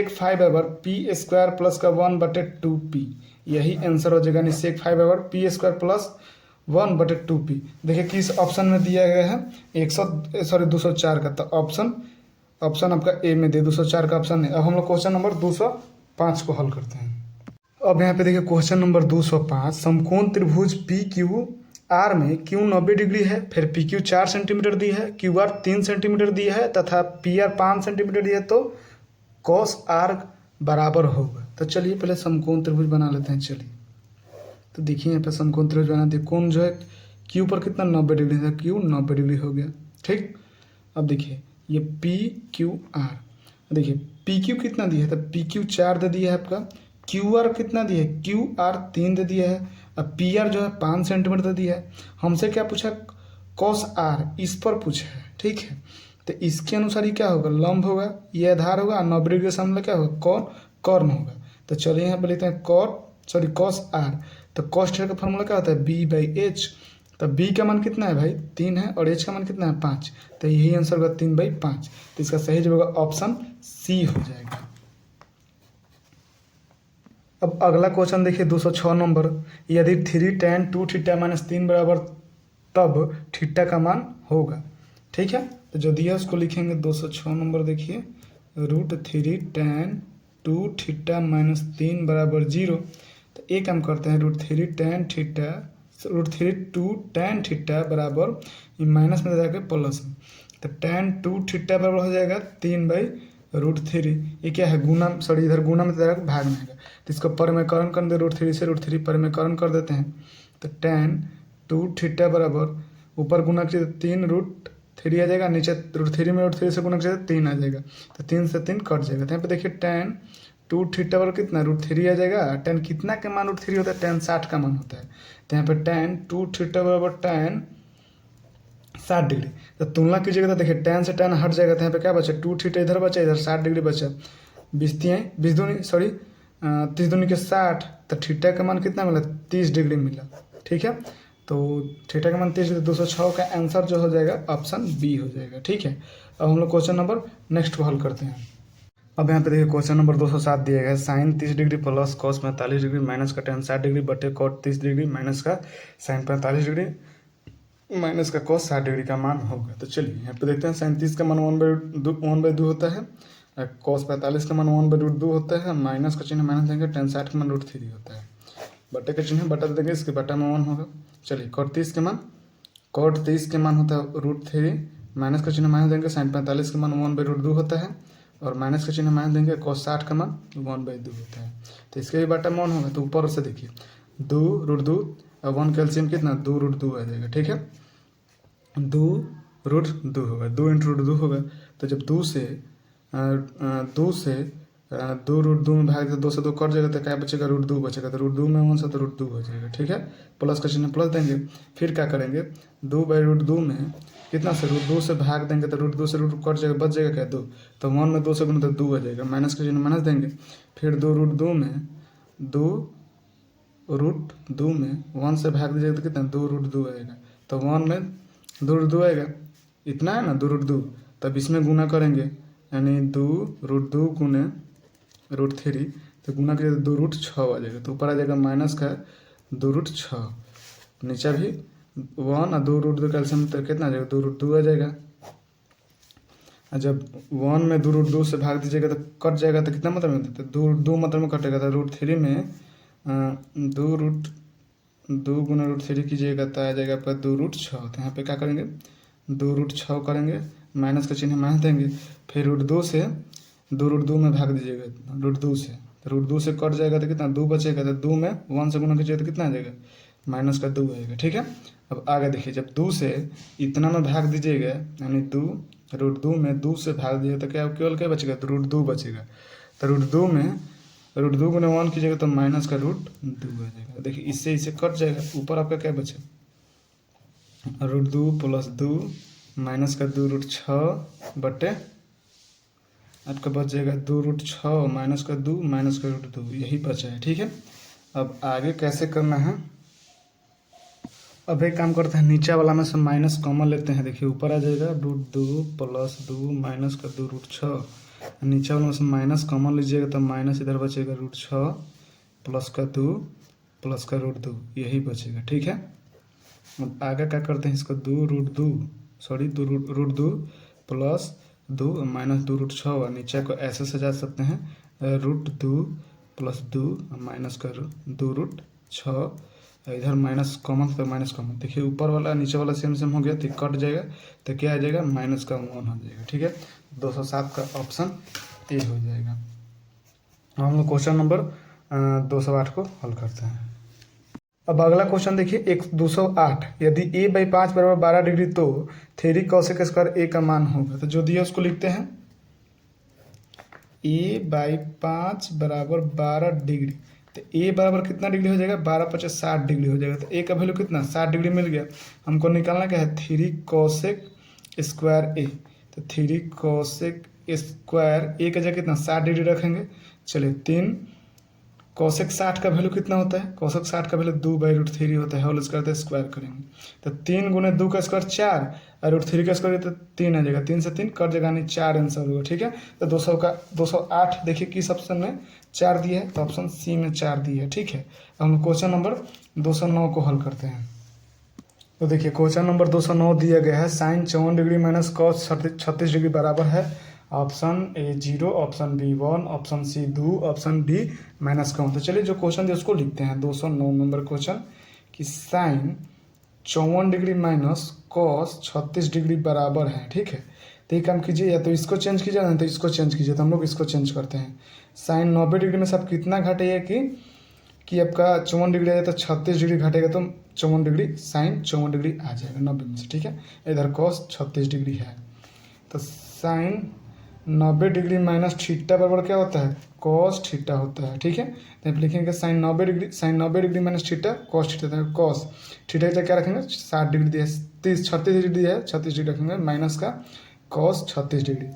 Speaker 1: फाइव बराबर पी स्क्वायर प्लस का वन बटे टू पी, यही आंसर हो जाएगा। सेक फाइव बराबर पी स्क्वायर प्लस वन बटे टू पी। देखिए किस ऑप्शन में दिया गया है, 204 का, तो ऑप्शन आपका ए में दे 204 का ऑप्शन है। अब हम लोग क्वेश्चन नंबर 205 को हल करते हैं। अब यहाँ पे देखिए क्वेश्चन नंबर 205, समकोण त्रिभुज पी क्यू आर में क्यू 90 डिग्री है, फिर पी क्यू 4 सेंटीमीटर दी है, क्यू आर 3 सेंटीमीटर दी है तथा पी आर 5 सेंटीमीटर दी है, तो कॉस आर बराबर होगा। तो चलिए पहले समकोण त्रिभुज बना लेते हैं। चलिए तो देखिए यहाँ पे समकोण त्रिभुज बनाते हैं, कोण जो है क्यू पर कितना 90 डिग्री था, क्यू 90 डिग्री हो गया। ठीक, अब देखिए ये पी क्यू आर, देखिए पी क्यू कितना दिया है, तो पी क्यू 4 दे दिया है आपका, क्यू आर कितना दिया है, क्यू आर 3 दे दिया है, अब पी आर जो है 5 सेंटीमीटर दे दिया है। हमसे क्या पूछा, कॉस आर, इस पर पूछा है। ठीक है, तो इसके अनुसार ही क्या होगा, लंब होगा, ये आधार होगा, 90 डिग्री के सामने क्या होगा, कॉर्न होगा। तो चलिए यहाँ पर लेते हैं कॉस आर, तो कॉस थीटा का फॉर्मूला क्या होता है, बी बाई एच। तो बी का मान कितना है भाई, 3 है, और एच का मान कितना है, 5, तो यही आंसर होगा 3/5। तो इसका सही जवाब होगा ऑप्शन सी हो जाएगा। अब अगला क्वेश्चन देखिए 206 नंबर, यदि 3 tan 2 थीटा माइनस 3 बराबर तब थीटा का मान होगा। ठीक है, तो जो दिया उसको लिखेंगे 206 नंबर, देखिए √3 tan 2 थीटा माइनस 3 बराबर 0। तो एक काम करते हैं, √3 tan थीटा बराबर माइनस में जाकर प्लस में, तो tan 2 थीटा बराबर हो जाएगा 3/√3। ये क्या है, गुना, सॉरी इधर गुना में जाकर भाग में आएगा, तो इसको परिमेयकरण कर दे, √3 से √3 परिमेयकरण कर देते हैं, तो tan 2 थीटा बराबर ऊपर गुना कीजिए 3√3 आ जाएगा, नीचे √3 में √3 से गुना कीजिए 3 आ जाएगा, तो 3 से 3 कट जाएगा। तो यहाँ पे देखिए tan 2 थीटा बराबर कितना, √3 आ जाएगा। tan कितना का मान √3 होता है, tan 60 का मान होता है। तो यहाँ पे tan 2 थीटा बराबर tan 60 डिग्री। तो तुलना कीजिएगा तो देखिए tan से tan हट जाएगा, तो यहाँ पे क्या बचा, 2 थीटा इधर बचा, इधर 60 डिग्री बचा, 30 दूनी के 60, तो थीटा का मान कितना मिला, 30 डिग्री मिला। ठीक है, तो थीटा का मान 30 डिग्री, 206 का आंसर जो हो जाएगा ऑप्शन बी हो जाएगा। ठीक है, अब हम लोग क्वेश्चन नंबर नेक्स्ट को हल करते हैं। अब यहाँ पे देखिए क्वेश्चन नंबर 207 दिया गया है, sine 30 degree plus cos 45 degree minus का tan 60 डिग्री बटे कॉट 30 डिग्री माइनस का साइन 45 डिग्री माइनस का कॉस 60 डिग्री का मान होगा। तो चलिए यहाँ पे देखते हैं, साइन 30 का मान 1/2 होता है, कॉस 45 का मान 1/√2 होता है, माइनस का चिन्ह माइनस देंगे, tan 60 का मान √3 होता है, बटे का चिन्ह बटा देंगे, इसके बटा में 1 होगा। चलिए कॉट 30 के मान होता है √3, माइनस का चिन्ह माइनस देंगे, साइन 45 का मान 1/√2 होता है, और माइनस का चिन्ह माइनस देंगे, cos 60 का मान 1/2 होता है। तो इसके भी बटा में 1 होगा, तो ऊपर से देखिए 2√2 और 1 कैल्सियम कितना 2√2 आ जाएगा। ठीक है, 2√2 होगा, 2 × √2 होगा, तो जब 2 से 2√2 में भाग 2 से 2 कट जाएगा, तो क्या बचेगा, √2 बचेगा, तो √2 में 1 से तो √2 हो जाएगा। ठीक है, प्लस का चिन्ह प्लस देंगे, फिर क्या करेंगे, 2/√2 में कितना से √2 से भाग देंगे, तो √2 से √2 कट जाएगा, बच जाएगा क्या 2, तो 1 में 2 से गुना तो 2 आ जाएगा, माइनस का चिन्ह माइनस देंगे, फिर 2√2 में 1 से भाग दीजिएगा तो कितना 2√2 आएगा, तो 1 में 2√2 आएगा, इतना है ना 2√2, तब इसमें गुना करेंगे, यानी 2√2 गुने √3, तो गुना करिए 2√6 आ जाएगा, तो ऊपर आ जाएगा माइनस का 2√6, नीचे भी 1 और 2√2 कैल्सियम, तो कितना आ जाएगा 2√2 आ जाएगा। और जब 1 में 2√2 से भाग दीजिएगा तो कट जाएगा, तो कितना मतलब में, तो 2 मतलब में कटेगा, तो √3 में 2 गुना √3 कीजिएगा तो आ जाएगा आपका 2√6। तो यहाँ पे क्या करेंगे, 2√6 करेंगे, माइनस का चिन्ह माइनस देंगे, फिर √2 से 2 √2 में भाग दीजिएगा, √2 से, तो √2 से कट जाएगा तो कितना 2 बचेगा, तो 2 में 1 से गुना कीजिएगा तो कितना आ जाएगा, -2 आएगा। ठीक है, अब आगे देखिए, जब 2 से इतना में भाग दीजिएगा, यानी 2 √2 में 2 से भाग दिएगा तो क्या केवल क्या बचेगा, तो √2 बचेगा। तो √2 में √2 गुना 1 कीजिएगा तो -√2 आ जाएगा। देखिए इससे इसे कट जाएगा, ऊपर आपका क्या बचे, √2 + 2 -2√6 बटे आपका बच जाएगा 2√6 -2 -2 यही बचा है। ठीक है, अब आगे कैसे करना है, अब एक काम करते हैं, नीचे वाला में से माइनस कॉमन लेते हैं। देखिए ऊपर आ जाएगा √2 + 2 -2√6, नीचे वाला में से माइनस कॉमन लीजिएगा तो माइनस इधर बचेगा √6 + 2 + √2 यही बचेगा। ठीक है, अब आगे क्या करते हैं, इसको 2√2 + 2 -2√6 और नीचे को ऐसे सजा सकते हैं, √2 + 2 -2√6, इधर माइनस कॉमन तो माइनस कॉमन, देखिए ऊपर वाला नीचे वाला सेम सेम हो गया तो कट जाएगा, तो क्या आ जाएगा, -1 हो जाएगा। ठीक है, 207 का ऑप्शन ए हो जाएगा। अब हम लोग क्वेश्चन नंबर 208 को हल करते हैं। अब अगला क्वेश्चन देखिए, 208, यदि a/5 = 12 डिग्री तो 3 cos² a का मान होगा। तो जो दिया उसको लिखते हैं, a/5 = 12 डिग्री, तो a बराबर कितना डिग्री हो जाएगा, 12 × 5 = 60 डिग्री हो जाएगा। तो a का वैल्यू कितना, 60 डिग्री मिल गया। हमको निकालना क्या है, 3 cos² a, तो 3 cos² a का जगह कितना 60 डिग्री रखेंगे। चलिए 3 cosec 60 का वैल्यू कितना होता है, cosec 60 का वैल्यू 2/√3 होता है, होल स्क्वायर तो स्क्वायर करेंगे, तो 3 × 2 का स्क्वायर 4 और √3 का स्क्वायर तो 3 आ जाएगा, 3 से 3 कट जाएगा, यानी 4 आंसर होगा। ठीक है, तो 208 देखिए किस ऑप्शन में 4 दिया है, तो ऑप्शन सी में 4 दिया है। ठीक है, अब हम क्वेश्चन नंबर 209 को हल करते हैं। तो देखिए क्वेश्चन नंबर 209 दिया गया है, sin 54 डिग्री - cos 36 डिग्री बराबर है option A 0, option B 1, option C 2, option D -1। तो चलिए जो क्वेश्चन दिया उसको लिखते हैं। 209 नंबर क्वेश्चन कि sin 54 डिग्री - cos 36 डिग्री बराबर है। ठीक है, तो ये काम कीजिए, या तो इसको चेंज कीजिए ना तो इसको चेंज कीजिए, तो हम लोग इसको चेंज करते हैं। sin 90 डिग्री में सब कितना घटेगा कि आपका 54 डिग्री आ जाए तो 36 डिग्री घटेगा, तो 54 डिग्री sin 54 डिग्री आ जाएगा 90 में से। ठीक है, इधर cos 36 डिग्री है, तो sin 90 डिग्री - थीटा बराबर क्या होता है, cos थीटा होता है। ठीक है, तो आप लिखेंगे sin 90 degree - theta cos theta, cos theta का क्या रखेंगे, 60 डिग्री दिया है, 36 डिग्री दिया है, 36 डिग्री रखेंगे, माइनस का cos 36 डिग्री।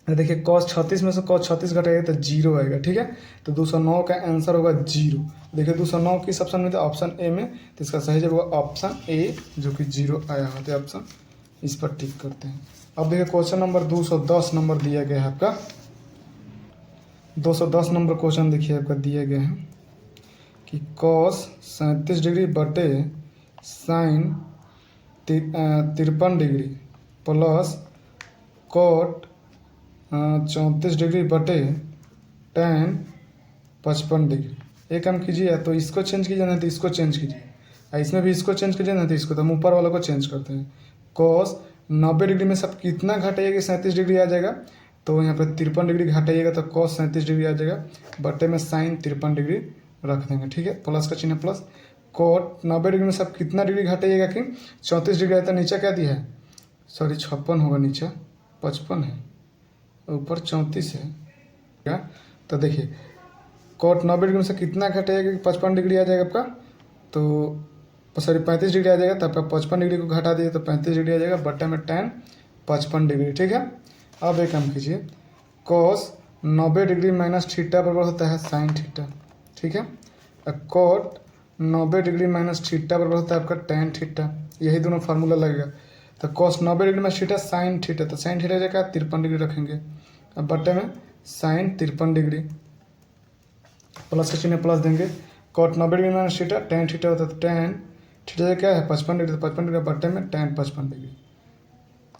Speaker 1: देखिए cos 36 में से cos 36 घटेगा तो 0 आएगा। ठीक है, तो 209 का आंसर होगा 0। देखिए 209 किस ऑप्शन में था, ऑप्शन ए में, तो इसका सही जवाब होगा ऑप्शन ए जो कि 0 आया होता है ऑप्शन, इस पर टिक करते हैं। अब देखिए क्वेश्चन नंबर 210 नंबर दिया गया है आपका, 210 नंबर क्वेश्चन देखिए आपका दिया गया है कि cos 37 डिग्री बटे sin 53 degree plus cot 34 degree बटे tan 55 डिग्री। एक काम कीजिए, या तो इसको चेंज कीजिए ना तो इसको चेंज कीजिए, और इसमें भी इसको चेंज कीजिए ना तो इसको, तो हम ऊपर वाला को चेंज करते हैं। cos 90 डिग्री में सब कितना घटाइएगा, 37 डिग्री आ जाएगा, तो यहाँ पे 53 डिग्री घटाइएगा तो cos 37 डिग्री आ जाएगा, बटे में sin 53 डिग्री रख देंगे। ठीक है, प्लस का चिन्ह प्लस, cot 90 डिग्री में सब कितना डिग्री घटाइएगा कि 34 डिग्री आता है, नीचे क्या दिया है, सॉरी 56 होगा, नीचे 55 है, ऊपर 34 है। तो देखिए cot 90 डिग्री में से कितना घटाइएगा कि 55 डिग्री आ जाएगा आपका, तो सॉरी 35 डिग्री आ जाएगा, तो आपका 55 डिग्री को घटा दीजिए तो 35 डिग्री आ जाएगा, बटे में tan 55 डिग्री। ठीक है, अब एक काम कीजिए, cos 90 डिग्री - थीटा बराबर होता है sin थीटा। ठीक है, cot 90 डिग्री - थीटा बराबर होता है आपका tan थीटा, यही दोनों फार्मूला लगेगा। तो cos 90 degree - theta sin theta, तो sin थीटा जगह 53 डिग्री रखेंगे, अब बटे में sin 53 डिग्री, प्लस का चिन्ह प्लस देंगे, cot 90 degree - theta tan theta होता है, तो tan थीटा क्या है 55 डिग्री, तो 55 डिग्री बटे में tan 55 डिग्री,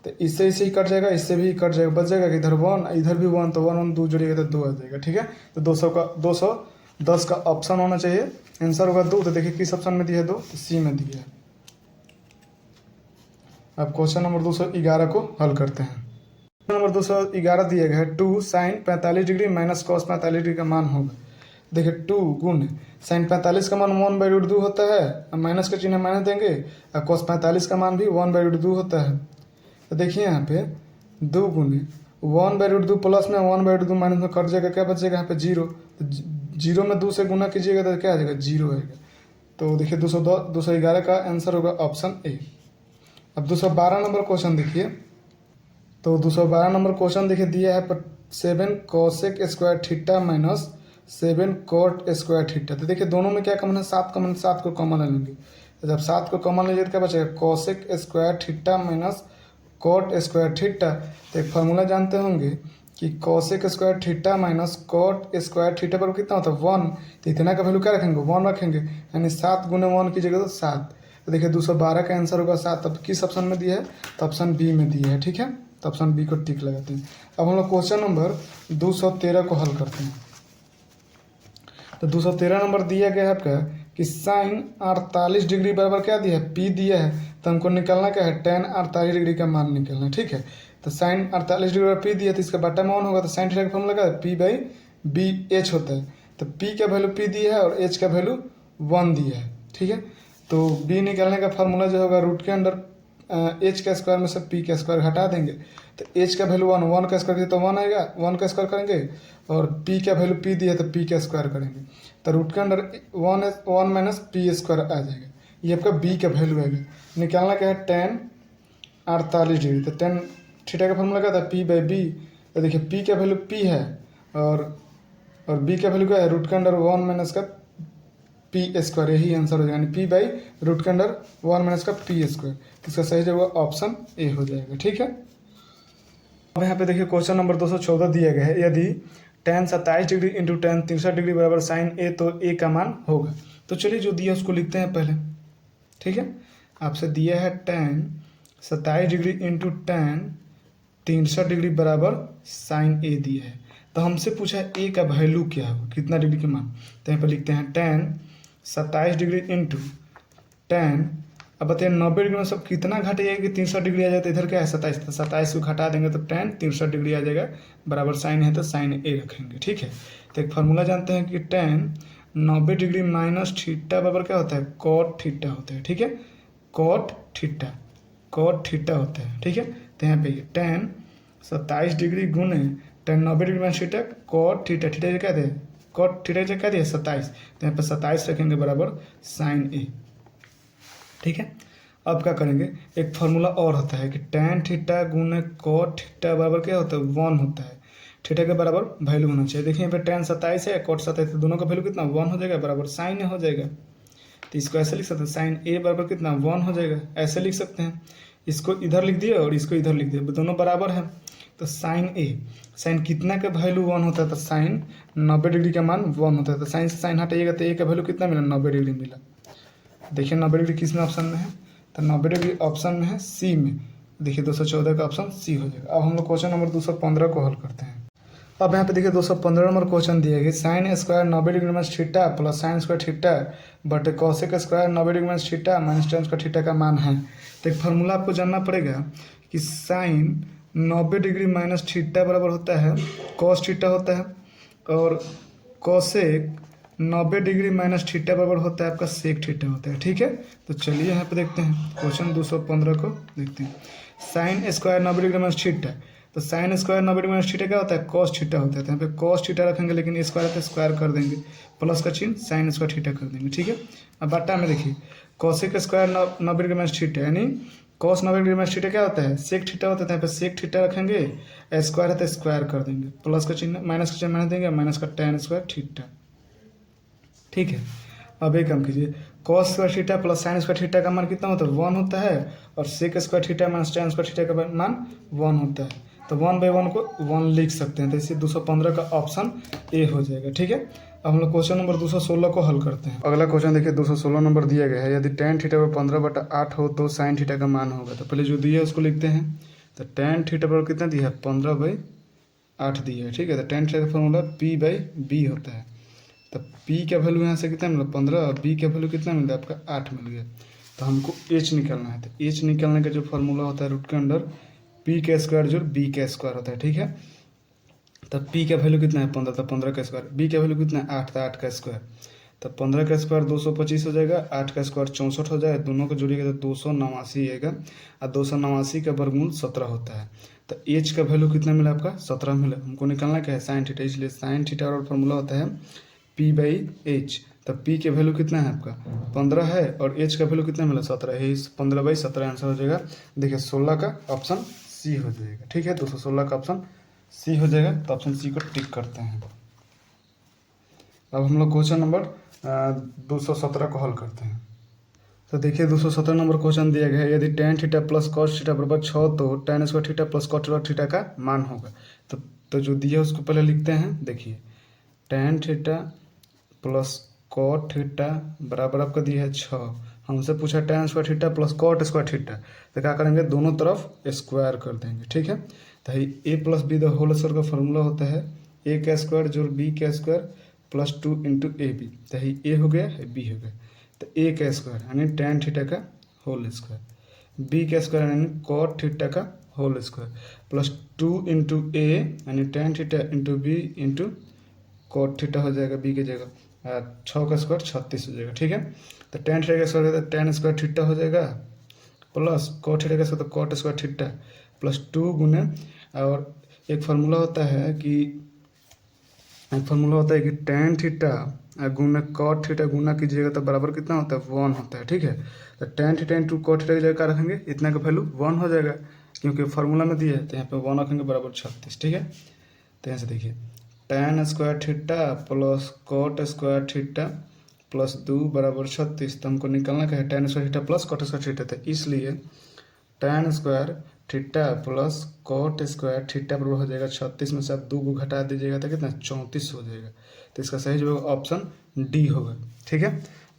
Speaker 1: तो इससे इसे ही कट जाएगा, इससे भी कट जाएगा, बच जाएगा कि इधर 1 इधर भी 1, तो 1 1 2 जोड़िएगा तो 2 आ जाएगा। ठीक है, तो 210 का ऑप्शन होना चाहिए, आंसर होगा 2। तो देखिए किस ऑप्शन में दिया है 2, तो सी में दिया है। अब क्वेश्चन नंबर 211 को हल करते हैं। क्वेश्चन नंबर 211 दिया गया है 2 sine 45 degree minus cos 45 degree का मान होगा। देखिए 2 गुण साइन 45 का मान 1/2 होता है, अब माइनस का चिन्ह माइनस देंगे, और कॉस 45 का मान भी 1/2 होता है। तो देखिए यहाँ पे 2 गुण 1/2 प्लस में 1/2 माइनस में कट जाएगा, क्या बचेगा यहाँ पे 0। तो 0 में 2 से गुना कीजिएगा तो क्या आ जाएगा 0 आएगा। तो देखिए 211 का आंसर होगा ऑप्शन ए। अब 212 नंबर क्वेश्चन देखिए। तो 212 नंबर क्वेश्चन देखिए दिया है 7 cosec square theta minus 7 coat square theta. तो देखिए दोनों में क्या कॉमन है, 7 कॉमन, 7 को कॉमन ले लेंगे। तो जब 7 को कॉमन लीजिए तो क्या बचेगा cosec square theta minus cot square theta. तो एक फार्मूला जानते होंगे कि cosec square theta minus cot square theta पर कितना होता है 1। तो इतना का वैल्यू क्या रखेंगे 1 रखेंगे, यानी 7 गुने 1 कीजिएगा तो 7। तो देखिए 212 का आंसर होगा 7। अब किस ऑप्शन में दिया है, तो ऑप्शन बी में दिया है। ठीक है, तो ऑप्शन बी को टिक लगाते हैं। अब हम लोग क्वेश्चन नंबर 213 को हल करते हैं। तो 213 नंबर दिया गया है आपका कि साइन 48 डिग्री बराबर क्या दिया है पी दिया है। तो हमको निकालना क्या है tan 48 डिग्री का मान निकालना है। ठीक है, तो साइन 48 डिग्री बराबर पी दिया तो इसका बटा में 1 होगा, तो साइन थीटा का फॉर्मूला क्या है P/B/H होता है। तो P का वैल्यू P दिया है और H का वैल्यू 1 दिया है। ठीक है, तो B निकालने का फार्मूला जो होगा रूट के अंडर H का स्क्वायर में से P का स्क्वायर हटा देंगे। तो H का वैल्यू 1 का स्क्वायर तो 1 आएगा, 1 का स्क्वायर करेंगे, और P का वैल्यू P दिया है तो P का स्क्वायर करेंगे। तो रूट के अंडर 1 माइनस P स्क्वायर आ जाएगा, ये आपका B का वैल्यू आएगा। निकालना क्या है tan 48 डिग्री। तो tan थीटा का फॉर्मूला क्या था P/B। तो देखिए P का वैल्यू P है और B का वैल्यू क्या है रूट के अंडर 1 माइनस का P स्क्वायर, यही आंसर हो जाएगा, यानी P/रूट के अंडर 1 माइनस का P स्क्वायर। तो इसका सही जवाब ऑप्शन ए हो जाएगा। ठीक है, अब यहाँ पे देखिए क्वेश्चन नंबर 214 दिया गया है, यदि tan 27 degree into tan 63 degree बराबर साइन ए, तो ए का मान होगा। तो चलिए जो दिया उसको लिखते हैं पहले। ठीक है, आपसे दिया है tan 27 degree into tan 63 degree बराबर साइन ए दिया है। तो हमसे पूछा है ए का वैल्यू क्या होगा, कितना डिग्री के मान। तो यहाँ पर लिखते हैं tan 27 डिग्री इंटू tan, अब बताइए 90 डिग्री में सब कितना घट जाएगा कि 63 डिग्री आ जाए। तो इधर क्या है 27, तो 27 को घटा देंगे तो tan 63 डिग्री आ जाएगा, बराबर साइन है तो साइन ए रखेंगे। ठीक है, तो एक फार्मूला जानते हैं कि tan 90 डिग्री माइनस थीटा बराबर क्या होता है कॉट थीटा होता है। ठीक है, कॉट थीटा होता है। ठीक है, तो यहाँ पे tan 27 डिग्री गुने tan 90 degree minus theta cot theta, theta क्या दे कॉट थीटा क्या दिया 27, तो यहाँ पे 27 रखेंगे बराबर साइन ए। ठीक है, अब क्या करेंगे, एक फार्मूला और होता है कि tan थीटा गुने कॉट थीटा बराबर क्या होता है 1 होता है। थीटा के बराबर वैल्यू होना चाहिए। देखिए यहाँ पे tan 27 है कॉट 27, तो दोनों का वैल्यू कितना 1 हो जाएगा, बराबर साइन ए हो जाएगा। तो इसको ऐसे लिख सकते हैं साइन ए बराबर कितना 1 हो जाएगा, ऐसे लिख सकते हैं। इसको इधर लिख दिया और इसको इधर लिख दिया, दोनों बराबर है। तो साइन ए, साइन कितना का वैल्यू 1 होता है, तो साइन 90 डिग्री का मान 1 होता है। तो साइन से साइन हटाइएगा तो ए का वैल्यू कितना मिला 90 डिग्री मिला। देखिए 90 डिग्री किस में ऑप्शन में है, तो 90 डिग्री ऑप्शन में है सी में। देखिए 214 का ऑप्शन सी हो जाएगा। अब हम लोग क्वेश्चन नंबर 215 को हल करते हैं। अब यहाँ पे देखिए 215 नंबर क्वेश्चन दिया गया sine square 90 degree minus theta plus sine square theta बटे cosec square 90 degree minus theta minus tan square theta का मान है। तो एक फार्मूला आपको जानना पड़ेगा कि साइन 90 डिग्री माइनस थीटा बराबर होता है कॉस थीटा होता है, और कॉसेक 90 डिग्री माइनस थीटा बराबर होता है आपका सेक थीटा होता है। ठीक है, तो चलिए यहाँ पे देखते हैं क्वेश्चन 215 को देखते हैं। Sine square 90 degree minus theta, तो sine square 90 degree minus theta क्या होता है कॉस थीटा होता है। तो यहाँ पे कॉस थीटा रखेंगे, लेकिन स्क्वायर है स्क्वायर कर देंगे, प्लस का चिन्ह साइन स्क्वायर थीटा कर देंगे। ठीक है, अब बट्टा में देखिए cosec square 90 degree minus theta, यानी कॉस 90 डिग्री माइनस थीटा क्या होता है सेक थीटा होता है। यहाँ पे सेक थीटा रखेंगे, स्क्वायर है तो स्क्वायर कर देंगे, प्लस का चिन्ह माइनस का चिन्ह माइनस देंगे, माइनस का tan स्क्वायर थीटा। ठीक है, अब एक काम कीजिए cos square theta plus sine square theta का मान कितना होता है 1 होता है, और sec square theta minus tan square theta का मान 1 होता है। तो 1/1 को 1 लिख सकते हैं, तो इससे 215 का ऑप्शन ए हो जाएगा। ठीक है, अब हम लोग क्वेश्चन नंबर 216 को हल करते हैं। अगला क्वेश्चन देखिए 216 नंबर दिया गया है, यदि tan थीटा पर 15/8 हो तो साइन थीटा का मान होगा। तो पहले जो दिया है उसको लिखते हैं। तो tan थीटा पर कितना दिया है 15/8 दिया है। ठीक है, तो tan थीटा का फॉर्मूला P/B होता है। तो P का वैल्यू यहाँ से कितना मिला 15, और B का वैल्यू कितना मिल गया आपका 8 मिल गया। तो हमको एच निकालना है। तो एच निकालने का जो फार्मूला होता है रूट के अंडर पी का स्क्वायर जो बी का स्क्वायर होता है, ठीक है। तब पी का वैल्यू कितना है 15, तो 15 का स्क्वायर। बी का वैल्यू कितना है 8, तो 8 का स्क्वायर। तब 15 का स्क्वायर 225 हो जाएगा, 8 का स्क्वायर 64 हो जाएगा, दोनों को जोड़िएगा तो 289 आएगा। और 289 का वर्गमूल 17 होता है। तो एच का वैल्यू कितना मिला आपका 17 मिला। हमको निकालना क्या है साइन थीटा, इसलिए साइन थीटा और फॉर्मूला होता है पी बाई एच। तब पी के वैल्यू कितना है आपका 15 है और एच का वैल्यू कितना मिला 17 है। 15/17 आंसर हो जाएगा। देखिए 16 का ऑप्शन सी हो जाएगा, ठीक है। 216 का ऑप्शन सी हो जाएगा। तो ऑप्शन सी को टिक करते हैं। अब हम लोग क्वेश्चन नंबर 217 को हल करते हैं। तो देखिए 217 नंबर क्वेश्चन दिया गया है, यदि tan theta plus cos theta बराबर 6 तो tan square theta plus cot square theta का मान होगा। तो जो दिया है उसको पहले लिखते हैं। देखिए tan theta plus cot theta बराबर आपका दिया है 6। हमसे पूछा tan square theta plus cot square theta, तो क्या करेंगे दोनों तरफ स्क्वायर कर देंगे, ठीक है। तो A plus B the whole square का फॉर्मूला होता है ए का स्क्वायर जोड़ बी का square plus 2 into A B. तो ए हो गया है बी हो गया। तो ए का स्क्वायर यानी tan थीटा का होल स्क्वायर, बी का स्क्वायर यानी cot थीटा का whole square plus 2 into A यानी tan theta into B into cot theta हो जाएगा बी की जगह। 6 का स्क्वायर 36 हो जाएगा, ठीक है। तो tan थीटा का स्क्वायर तो tan स्क्वायर थीटा हो जाएगा प्लस cot थीटा का स्क्वायर तो cot स्क्वायर थीटा प्लस 2 गुने, और एक फार्मूला होता है कि tan थीटा गुना cot थीटा गुना कीजिएगा तो बराबर कितना होता है 1 होता है, ठीक है। तो tan theta into cot theta की जगह क्या रखेंगे, इतना का वैल्यू 1 हो जाएगा क्योंकि फार्मूला में दिया है। तो यहाँ पे 1 रखेंगे बराबर 36, ठीक है। तो यहाँ से देखिए tan square theta plus cot square theta plus 2 बराबर 36। तो हमको निकालना क्या है tan square theta plus cot square theta. तो इसलिए tan square theta plus cot square theta बराबर हो जाएगा 36 में से आप 2 को घटा दीजिएगा तो कितना 34 हो जाएगा। तो इसका सही जो ऑप्शन डी होगा, ठीक है।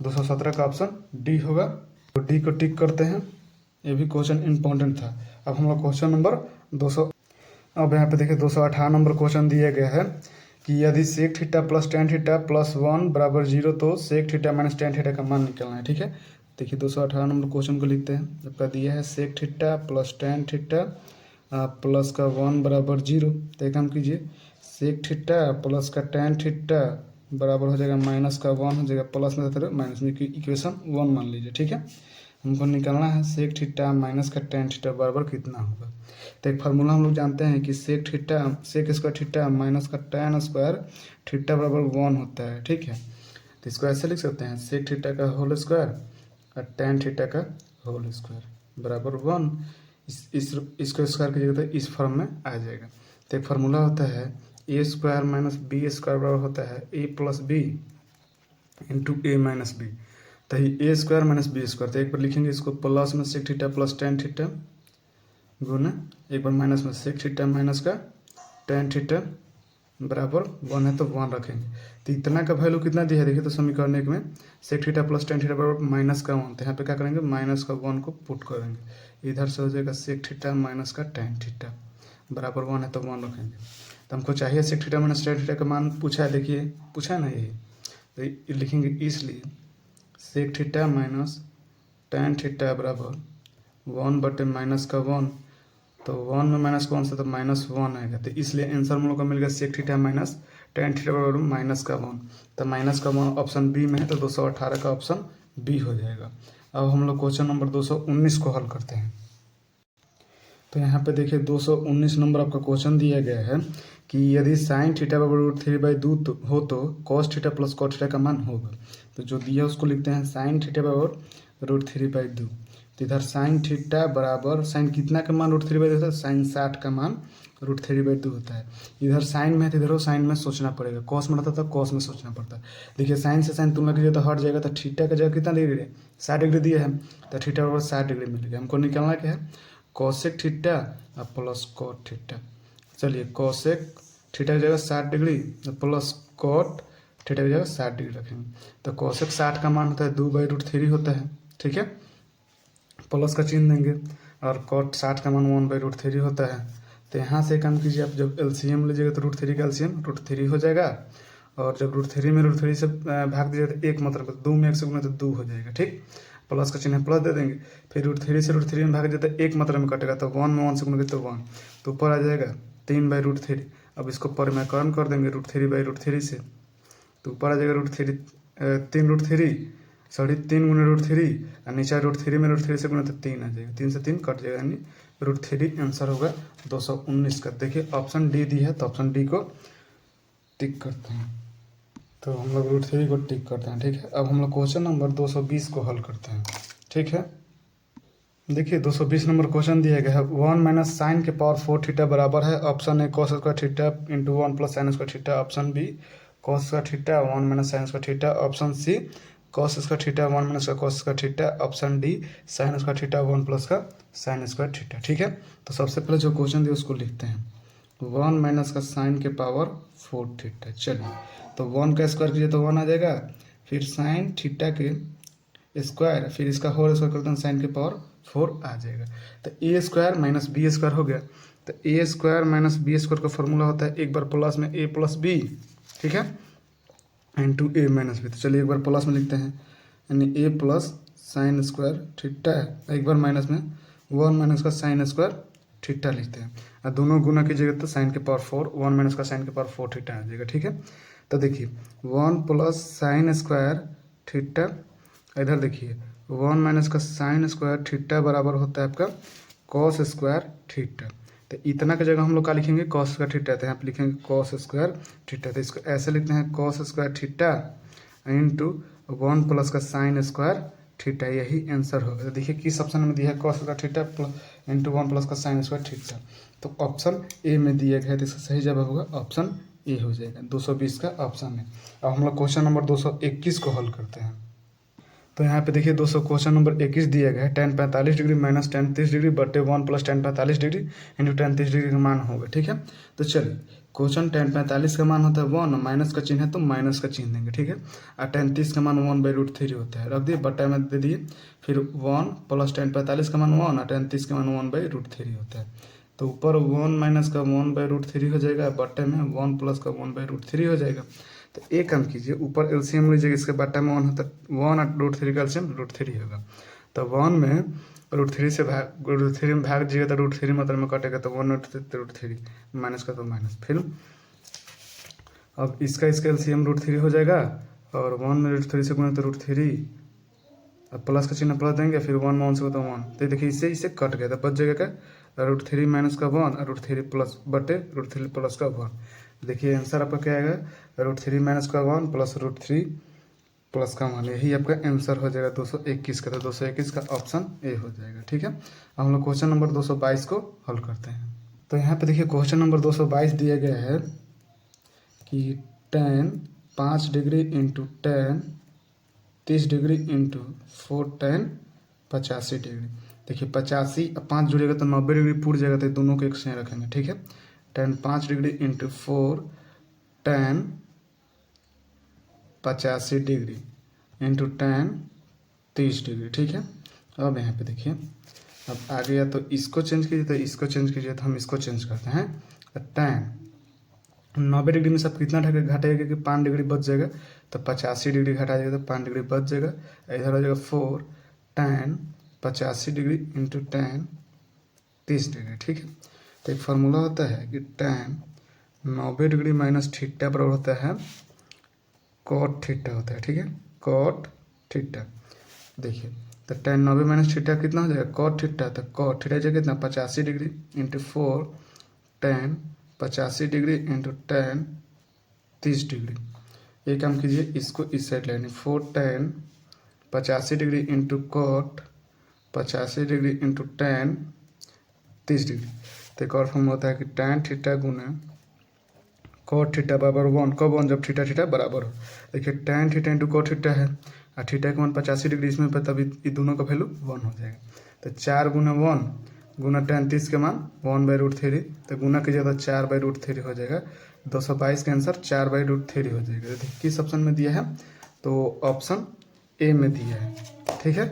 Speaker 1: 217 का ऑप्शन डी होगा। तो डी को टिक करते हैं। ये भी क्वेश्चन इंपॉर्टेंट था। अब हम लोग क्वेश्चन नंबर 200 अब यहाँ पे देखिए 218 नंबर क्वेश्चन दिया गया है कि यदि sec theta plus tan theta plus 1 बराबर 0 तो sec theta minus tan theta का मान निकालना है, ठीक है। देखिए 218 नंबर क्वेश्चन को लिखते हैं। आपका दिया है sec theta plus tan theta plus का 1 बराबर 0। तो एक काम कीजिए सेक थीटा प्लस का tan थीटा बराबर हो जाएगा माइनस का 1 हो जाएगा, प्लस में देते रहो माइनस में, इक्वेशन 1 मान लीजिए, ठीक है। हमको निकालना है सेक थीटा माइनस का tan थीटा बराबर कितना होगा। तो एक फार्मूला हम लोग जानते हैं कि सेक स्क्वायर थीटा माइनस का tan स्क्वायर थीटा बराबर 1 होता है, ठीक है। तो इसको ऐसे लिख सकते हैं सेक थीटा का होल स्क्वायर और tan थीटा का होल स्क्वायर बराबर 1। इसको स्क्वायर कीजिएगा तो इस फॉर्म में आ जाएगा। तो एक फार्मूला होता है A square minus B square बराबर होता है A plus B into A minus B. तो A square minus B square, तो एक बार लिखेंगे इसको प्लस में sec theta plus tan theta गुना एक बार माइनस में सेक थीटा माइनस का tan थीटा बराबर 1 है तो 1 रखेंगे। तो इतना का वैल्यू कितना दिया है देखिए। तो समीकरण एक में sec theta plus tan theta बराबर माइनस का 1। तो यहाँ पे क्या करेंगे माइनस का 1 को पुट करेंगे, इधर से हो जाएगा सेक थीटा माइनस का tan थीटा बराबर 1 है तो 1 रखेंगे। तो हमको चाहिए sec theta minus tan theta का मान पूछा है, देखिए पूछा है ना यही। तो लिखेंगे इसलिए sec theta minus tan theta बराबर 1 बटे माइनस का 1। तो 1 में माइनस कौन सा तो -1 आएगा। तो इसलिए आंसर हम लोग का मिल गया sec theta minus tan theta बराबर माइनस का 1। तो माइनस का 1 ऑप्शन बी में है तो 218 का ऑप्शन बी हो जाएगा। अब हम लोग क्वेश्चन नंबर 219 को हल करते हैं। तो यहाँ पे देखिए 219 नंबर आपका क्वेश्चन दिया गया है कि यदि साइन थीटा बराबर √3/2 हो तो cos theta plus cot theta का मान होगा। तो जो दिया उसको लिखते हैं साइन थीटा बराबर √3/2। तो इधर साइन थीटा बराबर साइन कितना का मान √3/2 होता है, साइन 60 का मान √3/2 होता है। इधर साइन में है तो इधर साइन में सोचना पड़ेगा, कॉस में रहता था कॉस में सोचना पड़ता है। देखिए साइन से साइन तुलना कीजिए तो हट जाएगा। तो थीटा का जगह कितना डिग्री है 60 डिग्री दिया है, तो थीटा बराबर 60 डिग्री मिल गया। हमको निकालना क्या है cosec theta plus cot theta. चलिए कॉसेक थीटा की जगह 60 डिग्री प्लस cot थीटा की जगह 60 डिग्री रखेंगे। तो कॉसेक 60 का मान होता है 2/√3 होता है, ठीक है। प्लस का चिन्ह देंगे और cot 60 का मान 1/√3 होता है। तो यहाँ से काम कीजिए आप जब LCM लीजिएगा तो √3 का LCM √3 हो जाएगा, और जब √3 में √3 से भाग दीजिएगा तो 1 मतलब 2 में 1 से गुना तो 2 हो जाएगा, ठीक। प्लस का चिन्ह प्लस दे देंगे, फिर √3 से √3 में भाग जाता है, एक मात्रा में कटेगा तो 1 में 1 से गुणा तो 1, तो ऊपर आ जाएगा 3/√3। अब इसको परिमाकरण कर देंगे √3/√3 से, तो ऊपर आ जाएगा √3 3√3 3 गुना √3 और नीचे √3 में √3 से गुना तो 3 आ जाएगा, 3 से 3 कट जाएगा, यानी √3 आंसर होगा 219 का। देखिए ऑप्शन डी दी है तो ऑप्शन डी को टिक करते हैं, तो हम लोग √3 को टिक करते हैं। ठीक है, अब हम लोग क्वेश्चन नंबर 220 को हल करते हैं। ठीक है, देखिए 220 नंबर क्वेश्चन दिया गया है 1 माइनस साइन के पावर 4 थीटा बराबर है, option A cos square theta into 1 plus sine square theta, option B cos square theta 1 minus sine square theta, option C cos square theta 1 minus cos square theta, option D sine square theta 1 plus का sine square theta. ठीक है, तो सबसे पहले जो question दिया उसको लिखते हैं, 1 माइनस का साइन के पावर 4 थीटा। चलिए, तो 1 का स्क्वायर कीजिए तो 1 आ जाएगा, फिर साइन थीटा के स्क्वायर, फिर इसका होल स्क्वायर करते हैं, साइन के पावर 4 आ जाएगा। तो A square minus B square हो गया, तो A square minus B square का फॉर्मूला होता है एक बार प्लस में ए प्लस बी, ठीक है, इंटू ए माइनस बी। तो चलिए एक बार प्लस में लिखते हैं, यानी ए प्लस साइन स्क्वायर थीटा, एक बार माइनस में 1 माइनस का साइन स्क्वायर थीटा लिखते हैं, और दोनों गुना कीजिएगा तो साइन के पावर 4, 1 माइनस का साइन के पावर 4 थीटा आ जाएगा। ठीक है, तो देखिए 1 प्लस साइन स्क्वायर थीटा, इधर देखिए 1 माइनस का साइन स्क्वायर थीटा बराबर होता है आपका कॉस स्क्वायर थीटा। तो इतना की जगह हम लोग क्या लिखेंगे, कॉस स्क्वायर थीटा, तो यहाँ पे लिखेंगे कॉस स्क्वायर थीटा। तो इसको ऐसे लिखते हैं cos square theta into 1 plus का साइन स्क्वायर थीटा, यही आंसर होगा। तो देखिए किस ऑप्शन में दिया है, cos square theta into 1 plus का साइन स्क्वायर थीटा, तो ऑप्शन ए में दिया गया है, तो इसका सही जवाब होगा ऑप्शन ए हो जाएगा, 220 का ऑप्शन है। अब हम लोग क्वेश्चन नंबर 221 को हल करते हैं। तो यहाँ पे देखिए दोस्तों क्वेश्चन नंबर 21 दिया गया है, tan 45 degree minus tan 30 degree बटे 1 plus tan 45 degree into tan 30 degree का मान होगा। ठीक है, तो चलिए क्वेश्चन tan 45 का मान होता है 1, माइनस का चिन्ह है तो माइनस का चिन्ह देंगे। ठीक है, और tan 30 का मान 1/√3 होता है, रख दिए, बटा में दे दिए, फिर 1 प्लस tan 45 का मान 1 और tan 30 का मान 1/√3 होता है, तो ऊपर 1 माइनस का 1/√3 हो जाएगा, बटे में 1 प्लस का 1/√3 हो जाएगा। तो एक काम कीजिए, ऊपर एलसीएम लीजिएगा, इसके बटा में 1 होता है, 1 और √3 का एलसीएम √3 होगा, तो 1 में √3 से भाग, √3 में भाग दीजिएगा तो √3 मतलब में कटेगा, तो 1 √3 माइनस का तो माइनस, फिर अब इसका एलसीएम √3 हो जाएगा, और 1 में √3 से गुणा तो √3, अब प्लस का चिन्ह प्लस देंगे, फिर 1 में 1 से तो 1, तो देखिए इससे कट गया, तो बच जाएगा क्या, √3 माइनस का 1 और √3 प्लस बटे √3 प्लस का 1। देखिए आंसर आपका क्या आएगा, √3 माइनस का 1 प्लस √3 प्लस का 1, यही आपका आंसर हो जाएगा 221 का, तो 221 का ऑप्शन ए हो जाएगा। ठीक है, अब हम लोग क्वेश्चन नंबर 222 को हल करते हैं। तो यहाँ पे देखिए क्वेश्चन नंबर 222 दिया गया है कि tan 5 degree into tan 30 degree into 4 tan 85 degree. देखिए 85 और 5 जुड़ेगा तो 90 डिग्री पूरी जाएगा, तो दोनों को एक से रखेंगे। ठीक है, tan 5 degree into 4 tan 85 degree into tan 30 degree. ठीक है, अब यहाँ पे देखिए, अब आ गया तो इसको चेंज कीजिए, तो इसको चेंज कीजिए, तो हम इसको चेंज करते हैं, tan 90 डिग्री में सब कितना घटेगा कि 5 डिग्री बच जाएगा, तो 85 डिग्री घटा जाएगा तो 5 डिग्री बच जाएगा, इधर हो जाएगा 4 tan 85 degree into tan 30 degree. ठीक है, तो एक फार्मूला होता है कि tan 90 डिग्री माइनस थीटा बराबर होता है cot थीटा होता है। ठीक है, cot थीटा, देखिए तो tan 90 माइनस थीटा कितना हो जाएगा, cot थीटा, तो cot थीटा जाएगा कितना 85 degree into 4 tan 85 degree into tan 30 degree. एक काम कीजिए, इसको इस साइड लेने, 4 tan 85 degree into cot 85 degree into tan 30 degree. तो एक और फॉर्म होता है कि tan थीटा गुना cot थीटा बराबर 1, कब 1, जब थीटा थीटा बराबर हो। देखिए tan theta into cot theta है, और थीटा का मान 85 डिग्री इसमें पर, तभी ये दोनों का वैल्यू 1 हो जाएगा। तो 4 गुना 1 गुना tan 30 के मान 1/√3, तो गुना कीजिए तो 4/√3 हो जाएगा। 222 का आंसर 4/√3 हो जाएगा। देखिए किस ऑप्शन में दिया है, तो ऑप्शन ए में दिया है। ठीक है,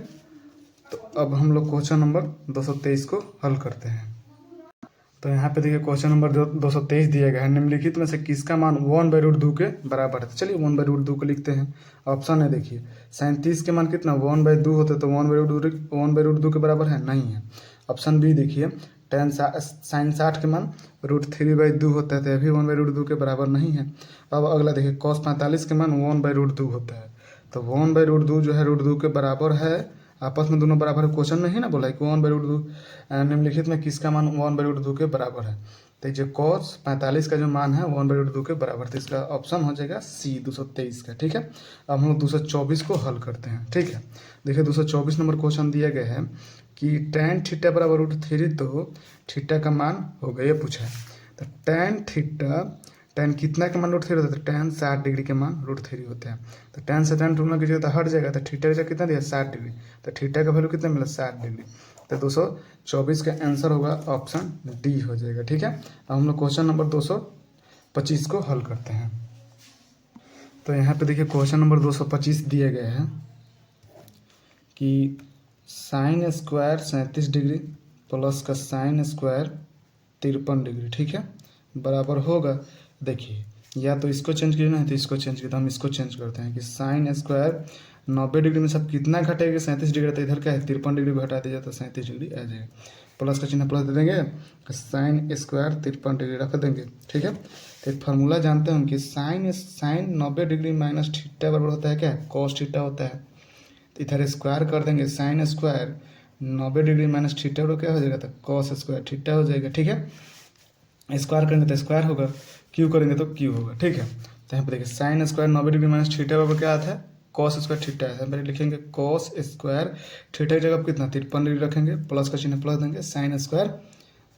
Speaker 1: तो अब हम लोग क्वेश्चन नंबर 223 को हल करते हैं। तो यहाँ पे देखिए क्वेश्चन नंबर 223 दिया गया है, निम्नलिखित में से किसका मान 1/√2 के बराबर है। तो चलिए 1/√2 को लिखते हैं। ऑप्शन है देखिए 37 के मान कितना 1/2 होते तो 1/√2 के बराबर है, नहीं है। ऑप्शन बी देखिए sin 60 के मान √3/2 होता है, तो अभी 1/√2 के बराबर नहीं है। अब अगला देखिए cos 45 के मान 1/√2 होता है, तो 1/√2 जो है √2 के बराबर है। आपस में दोनों बराबर है, क्वेश्चन में ही ना बोला है कि 1/√2 निम्नलिखित में किसका मान 1/√2 के बराबर है। तो जो cos 45 का जो मान है 1/√2 के बराबर, तो इसका ऑप्शन हो जाएगा सी 223 का। ठीक है, अब हम लोग 224 को हल करते हैं। ठीक है, देखिए 224 नंबर क्वेश्चन दिया गया है कि tan थीटा बराबर √3, तो थीटा का मान हो गया, ये पूछा है। तो tan थीटा, tan कितना के मान √3 होता है, तो tan 60 डिग्री के मान √3 होते हैं। तो tan से tan तुलना कीजिएगा तो हट जाएगा, तो थीटा का कितना दिया 60 डिग्री, तो थीटा का वैल्यू कितना मिला 60 डिग्री। तो 224 का आंसर होगा ऑप्शन डी हो जाएगा। ठीक है, अब हम लोग क्वेश्चन नंबर 225 को हल करते हैं। तो यहाँ पे देखिए क्वेश्चन नंबर 225 दिया गया है कि sin स्क्वायर 37 डिग्री प्लस का sin स्क्वायर 53 डिग्री, ठीक है, बराबर होगा। देखिए या तो इसको चेंज कीजिए, नहीं तो इसको चेंज कीजिए। तो हम इसको चेंज करते हैं कि sin स्क्वायर 90 डिग्री में सब कितना घटेगा 37 डिग्री, तो इधर क्या है 53 डिग्री को हटा दीजिए तो 37 डिग्री आ जाएगा। प्लस का चिन्ह प्लस दे देंगे, sin स्क्वायर 53 डिग्री रख देंगे। ठीक है, तो एक फार्मूला जानते हैं हम कि sin 90 डिग्री माइनस थीटा बराबर होता है क्या, cos थीटा होता है। तो इधर स्क्वायर कर देंगे, sin square 90 degree minus theta बराबर क्या हो जाएगा, तो cos स्क्वायर थीटा हो जाएगा। ठीक है, स्क्वायर करेंगे तो स्क्वायर होगा, क्यू करेंगे तो क्यू होगा। ठीक है, तो यहाँ पे देखिए sign square 90 degree minus theta बराबर क्या आता है, कॉस स्क्वायर थीटा है। पहले लिखेंगे कॉस स्क्वायर थीटा की जगह कितना 53 डिग्री रखेंगे, प्लस का चिन्ह प्लस देंगे, साइन स्क्वायर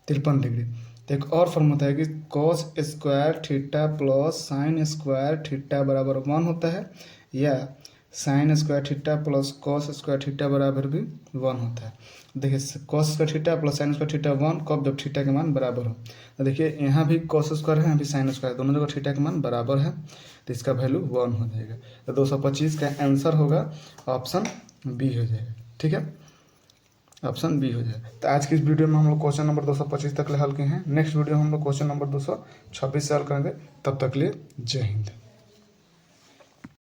Speaker 1: 53 डिग्री। तो एक और फॉर्म होता है कि cos square theta plus sine square theta बराबर 1 होता है, या sign square theta plus cos square theta बराबर भी 1 होता है। देखिए cos square theta plus sine square theta 1 कब, जब थीटा के मान बराबर हो। तो देखिए यहाँ भी कॉस स्क्वायर है, यहाँ भी साइन स्क्वायर, दोनों जगह थीटा के मान बराबर है, तो इसका वैल्यू 1 हो जाएगा। तो 225 का आंसर होगा ऑप्शन बी हो जाएगा। ठीक है, ऑप्शन बी हो जाएगा। तो आज की इस वीडियो में हम लोग क्वेश्चन नंबर 225 तक हल किए हैं। नेक्स्ट वीडियो में हम लोग क्वेश्चन नंबर 226 से हल करेंगे। तब तक लिए जय हिंद।